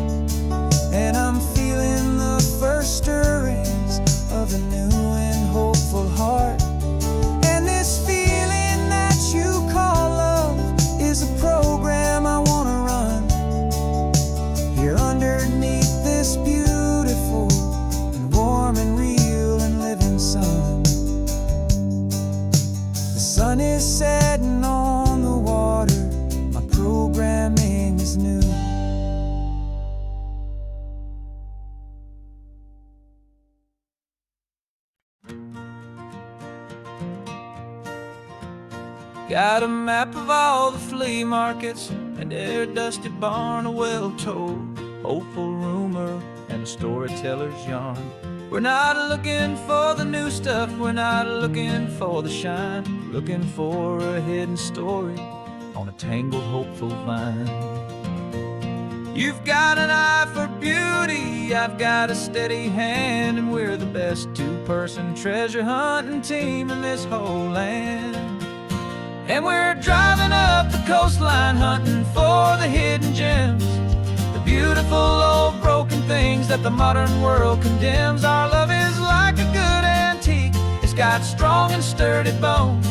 and I'm feeling the first stirrings of a new and hopeful heart. And this feeling that you call love is a program I wanna run here underneath this beautiful and warm and real and living sun. The sun is setting Got a map of all the flea markets and every dusty barn, a well-told, hopeful rumor, and a storyteller's yarn. We're not looking for the new stuff, we're not looking for the shine, looking for a hidden story on a tangled, hopeful vine. You've got an eye for beauty, I've got a steady hand, and we're the best two-person treasure hunting team in this whole land. And we're driving up the coastline hunting for the hidden gems, the beautiful old broken things that the modern world condemns. Our love is like a good antique, it's got strong and sturdy bones,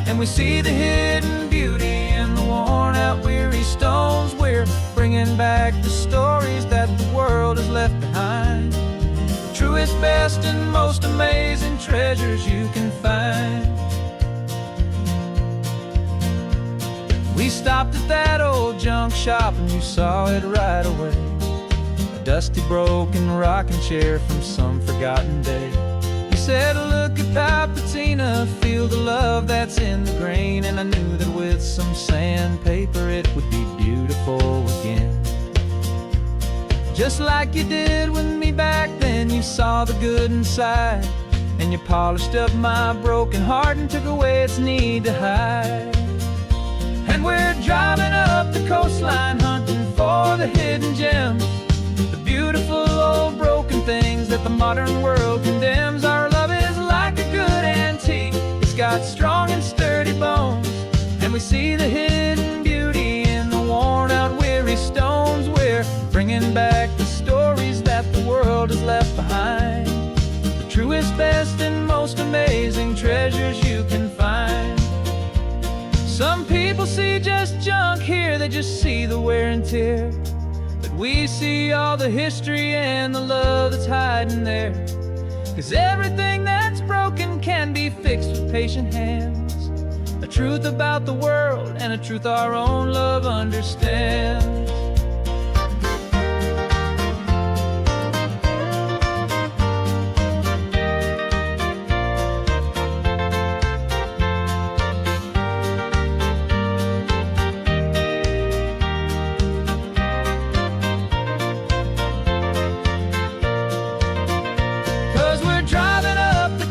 and we see the hidden beauty in the worn out weary stones. We're bringing back the stories that the world has left behind, the truest, best, and most amazing treasures you can find. We stopped at that old junk shop and you saw it right away, a dusty, broken rocking chair from some forgotten day. You said, look at that patina, feel the love that's in the grain, and I knew that with some sandpaper it would be beautiful again. Just like you did with me back then, you saw the good inside, and you polished up my broken heart and took away its need to hide. And we're driving up the coastline hunting for the hidden gems, the beautiful old broken things that the modern world condemns. Our love is like a good antique, it's got strong and sturdy bones, and we see the hidden beauty in the worn out weary stones. We're bringing back the stories that the world has left behind, the truest, best, and most amazing treasures you can find. Some people see just junk here, they just see the wear and tear, but we see all the history and the love that's hiding there. 'Cause everything that's broken can be fixed with patient hands, a truth about the world and a truth our own love understands.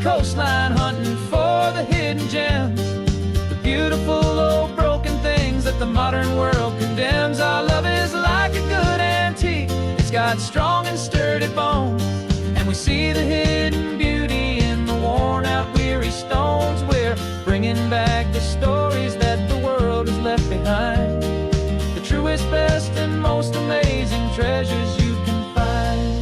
Coastline hunting for the hidden gems, the beautiful old broken things that the modern world condemns. Our love is like a good antique, it's got strong and sturdy bones, and we see the hidden beauty in the worn out weary stones. We're bringing back the stories that the world has left behind, the truest, best, and most amazing treasures you can find.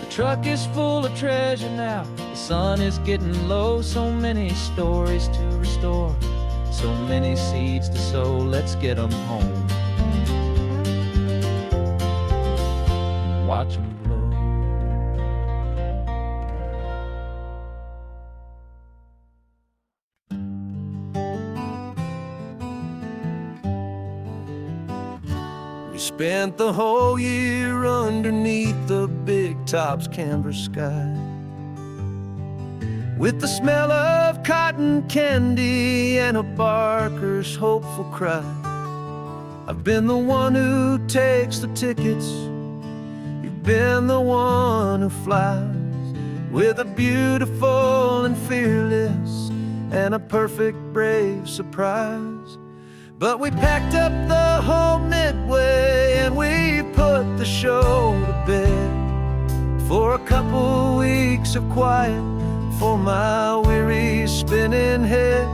The truck is full of treasure now, the sun is getting low, so many stories to restore, so many seeds to sow. Let's get them home, watch them blow. We spent the whole year underneath the big top's canvas sky, with the smell of cotton candy and a barker's hopeful cry. I've been the one who takes the tickets, you've been the one who flies, with a beautiful and fearless and a perfect brave surprise. But we packed up the whole Midway and we put the show to bed, for a couple weeks of quiet for my weary spinning head.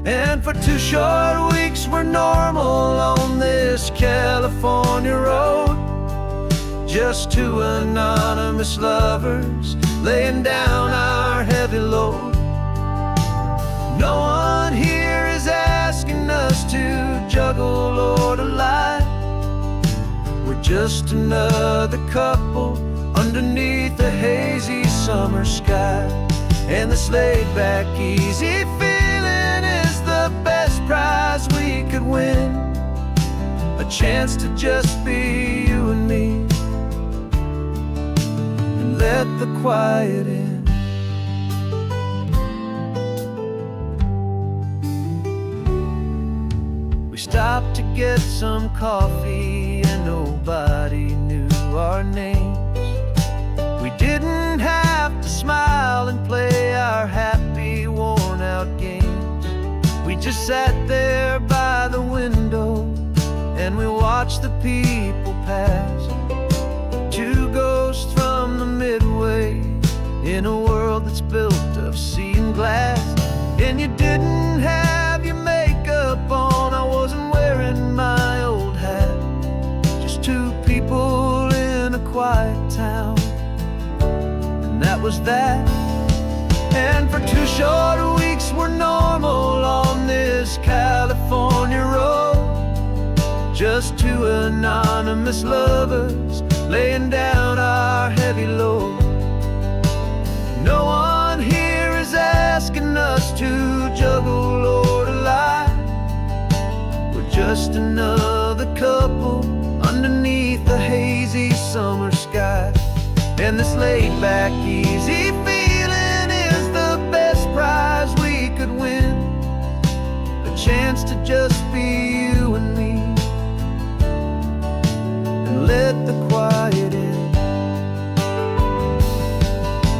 And for 2 short weeks we're normal on this California road, just 2 anonymous lovers laying down our heavy load. No one here is asking us to juggle or to lie, we're just another couple underneath a hazy summer sky. And this laid-back, easy feeling is the best prize we could win, a chance to just be you and me, and let the quiet in. stopped to get some coffee and nobody knew our names. We didn't have to smile and play our happy, worn-out games. We just sat there by the window and we watched the people pass. Two ghosts from the Midway in a world that's built of sea and glass. And you didn't have your makeup on, I wasn't wearing my old hat. Just two people in a quiet town, and that was that. And for 2 short weeks we're normal on this California road. Just two anonymous lovers laying down our heavy load. No one here is asking us to juggle or to lie. We're just another couple underneath the hazy summer sky. And this laid-back, easy feeling is the best prize we could win. A chance to just be you and me, and let the quiet in.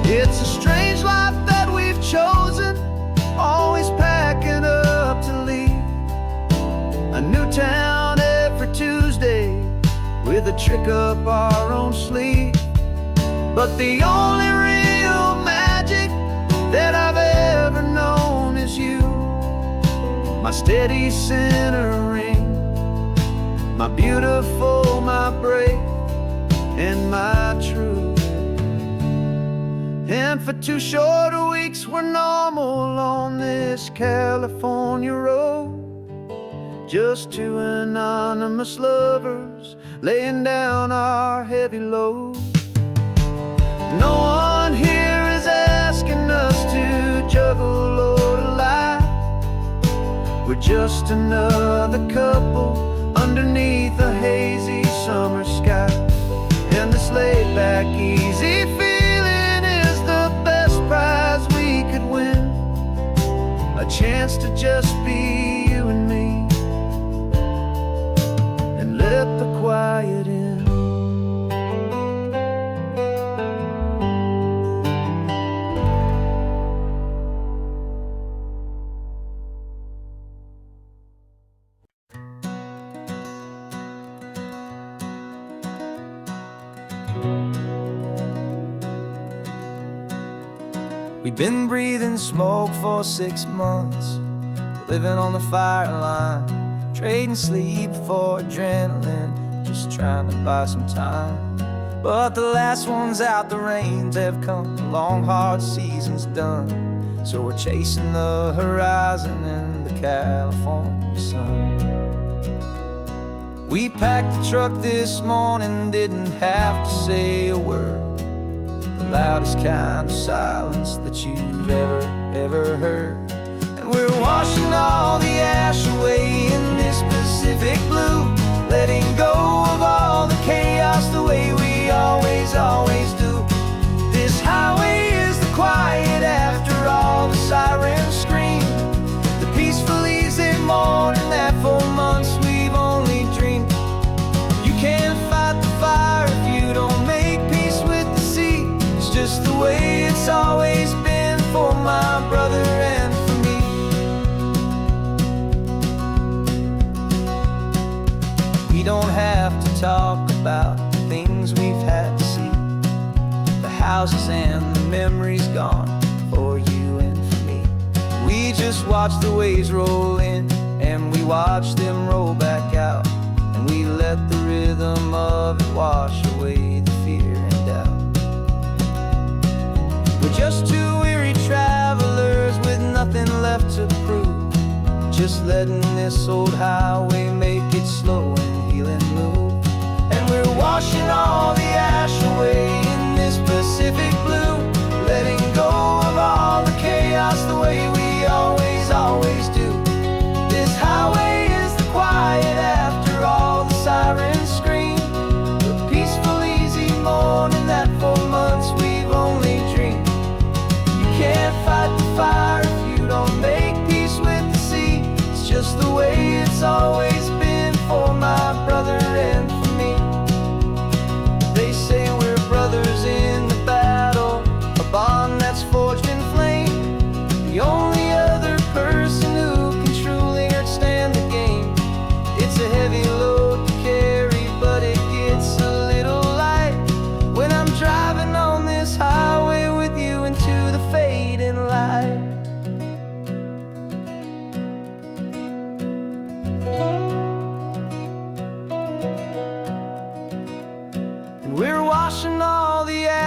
It's a strange life that we've chosen, always packing up to leave. A new town every Tuesday with a trick up our own sleeve. But the only real magic that I've ever known is you, my steady centering, my beautiful, my brave, and my true. And for 2 short weeks we're normal on this California road. Just two anonymous lovers laying down our heavy load. No one here is asking us to juggle or to lie. We're just another couple underneath a hazy summer sky. And this laid-back, easy feeling is the best prize we could win. A chance to just be you and me, and let the quiet in. We've been breathing smoke for 6 months, living on the fire line, trading sleep for adrenaline, just trying to buy some time. But the last one's out, the rains have come, the long hard season's done. So we're chasing the horizon in the California sun. We packed the truck this morning, didn't have to say a word. The loudest kind of silence that you've ever heard. And we're washing all the ash away in this Pacific blue, letting go of all the chaos the way we always do. This highway is the quiet after all the sirens scream, the peaceful easy morning that for months we've only dreamed. You can't fight the fire if you don't make peace with the sea. It's just the way it's always been for my brother and for me. We don't have to talk about the things we've had to see, the houses and the memories gone for you and for me. We just watch the waves roll in and we watch them roll back out, and we let the rhythm of it wash away the fear and doubt. We're just two weary travelers with nothing left to prove, just letting this old highway make it slow and healing move. And we're washing all the ash away in this Pacific blue, letting go of all the chaos the way we always do. This highway is the quiet after all the sirens scream, the peaceful easy morning that for months we've only dreamed. You can't fight the fire if you don't make peace with the sea. It's just the way it's always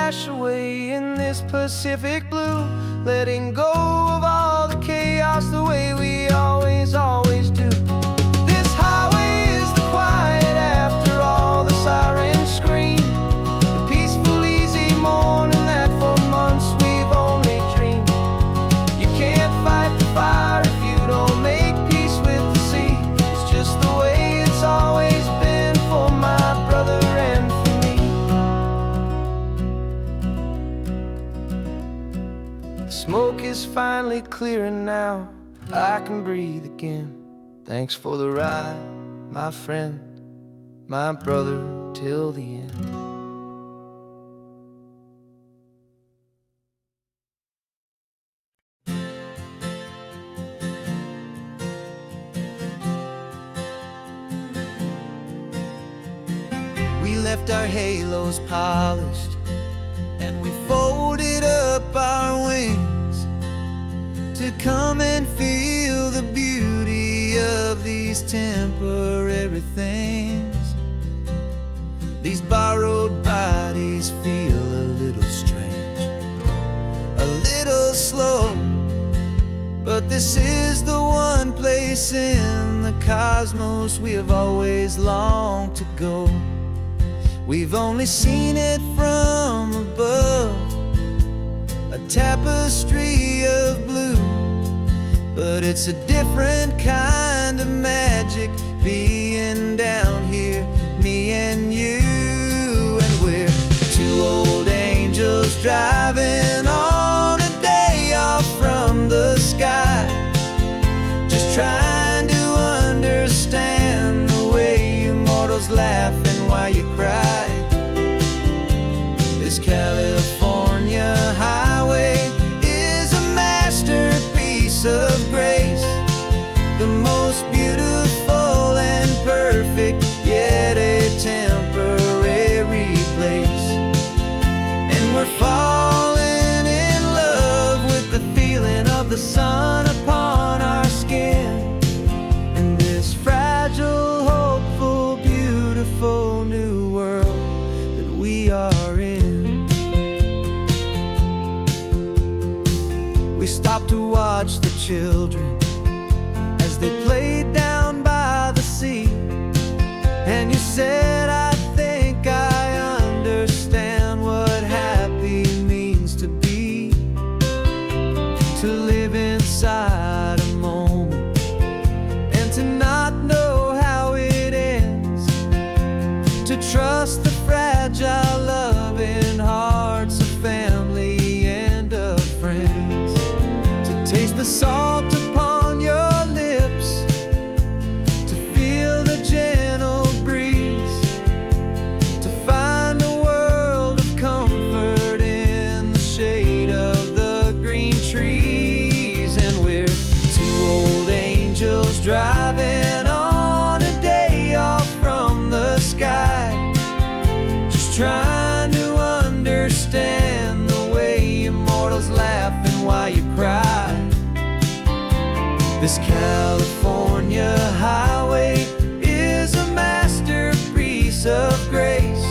wash away in this Pacific blue, letting go of all the chaos the way we always do. This highway is the quiet after all the sirens scream, the peaceful, easy morning that for months we've only dreamed. You can't fight the fire if you don't make peace with the sea. It's just the way it's always been for my brother and for me. The smoke is finally clearing now, I can breathe again. Thanks for the ride, my friend, my brother, till the end. We left our halos polished, and we folded up our wings to come and feel the beauty of these temporary things. These borrowed bodies feel a little strange, a little slow, but this is the one place in the cosmos we have always longed to go. We've only seen it from above, a tapestry of blue, but it's a different kind of magic being down here, me and you. And we're two old angels driving on a day off from the sky, just trying to understand the way you mortals laugh and why you cry. This California highway is a masterpiece of grace, the most beautiful and perfect, yet a temporary place. And we're falling in love with the feeling of the sun upon our skin, in this fragile, hopeful, beautiful new world that we are in. We stopped to watch the children as they played down by the sea, and you said, I think I understand what happy means to be, to live inside a moment and to not know how it ends, to trust the fragile loving hearts of family and of friends, to taste the salt upon your lips, to feel the gentle breeze, to find a world of comfort in the shade of the green trees. And we're two old angels driving on a day off from the sky, just trying to understand the way immortals laugh and why you cry. This California highway is a masterpiece of grace,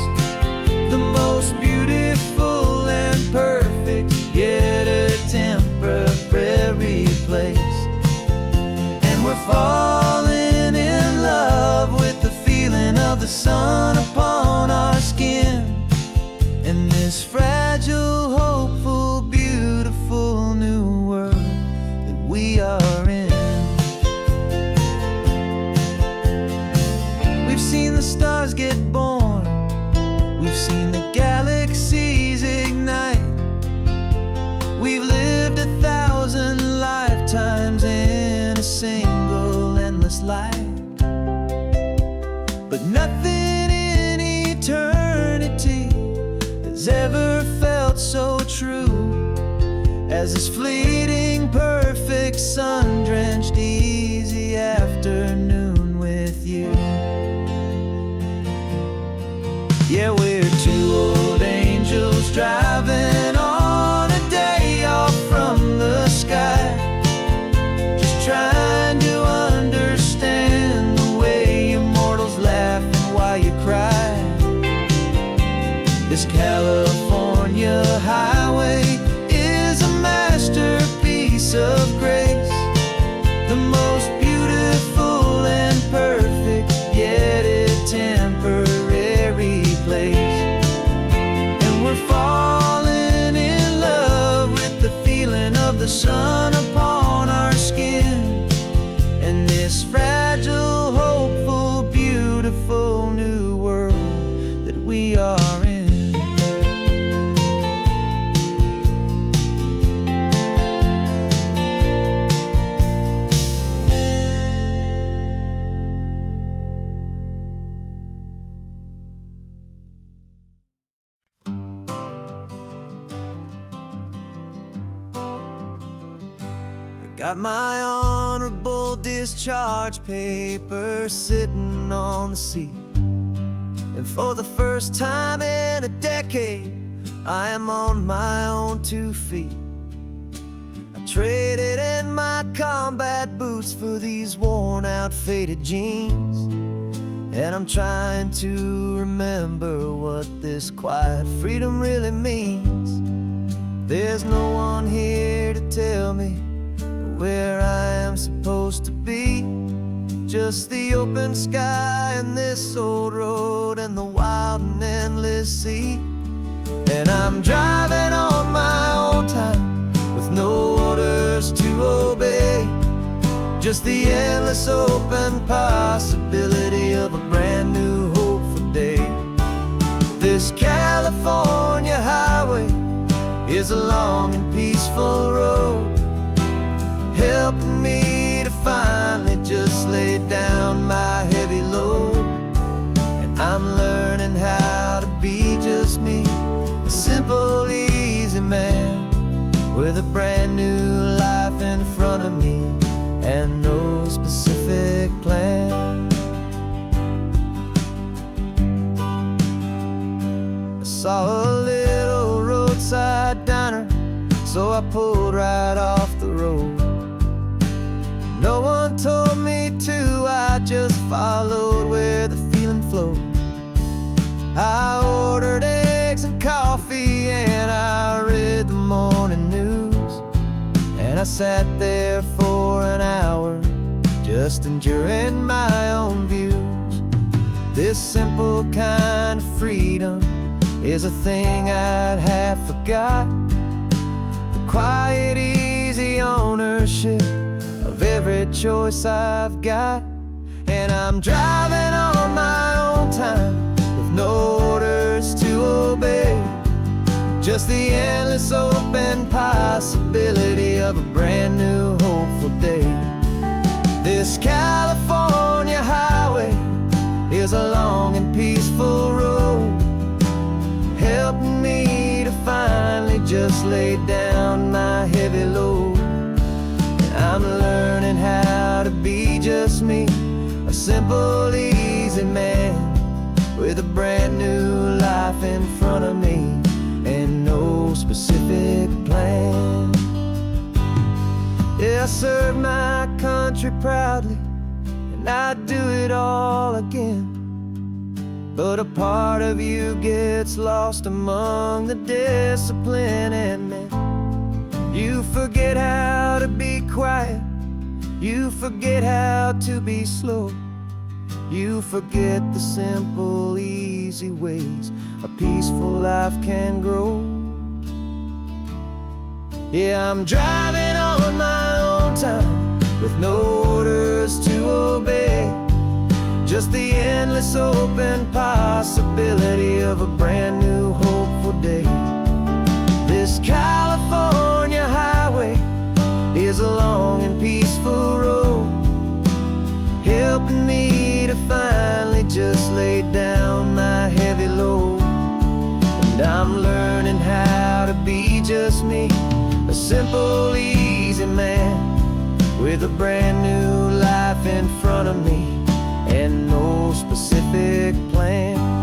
the most beautiful and perfect, yet a temporary place. And we're falling in love with the feeling of the sun upon our skin, in this fragile, hopeful, beautiful new world that we are in. We've seen the stars get born, we've seen the galaxies ignite, we've lived 1,000 lifetimes in a single endless life. But nothing in eternity has ever felt so true as this fleeting, perfect, sun-drenched, easy afternoon with you. Yeah, we're two old angels driving on a day off from the sky, just trying to understand the way immortals laugh and why you cry. This California Got my honorable discharge paper sitting on the seat, and for the first time in a decade, I am on my own 2 feet. I traded in my combat boots for these worn out faded jeans, and I'm trying to remember what this quiet freedom really means. There's no one here to tell me where I am supposed to be, just the open sky and this old road and the wild and endless sea. And I'm driving on my own time with no orders to obey, just the endless open possibility of a brand new hopeful day. This California highway is a long and peaceful road, helping me to finally just lay down my heavy load. And I'm learning how to be just me, a simple, easy man with a brand new life in front of me and no specific plan. I saw a little roadside diner, so I pulled right off the road. No one told me to, I just followed where the feeling flowed. I ordered eggs and coffee and I read the morning news, and I sat there for an hour just enduring my own views. This simple kind of freedom is a thing I'd have forgot, the quiet, easy ownership of every choice I've got. And I'm driving on my own time with no orders to obey, just the endless open possibility of a brand new hopeful day. This California highway is a long and peaceful road, helping me to finally just lay down my heavy load. I'm learning how to be just me, a simple, easy man with a brand new life in front of me and no specific plan. Yeah, I serve my country proudly and I'd do it all again, but a part of you gets lost among the discipline and men. You forget how to be quiet, you forget how to be slow, you forget the simple, easy ways a peaceful life can grow. Yeah, I'm driving on my own time with no orders to obey, just the endless open possibility of a brand new hopeful day. This California highway is a long and peaceful road, helping me to finally just lay down my heavy load. And I'm learning how to be just me, a simple, easy man with a brand new life in front of me and no specific plan.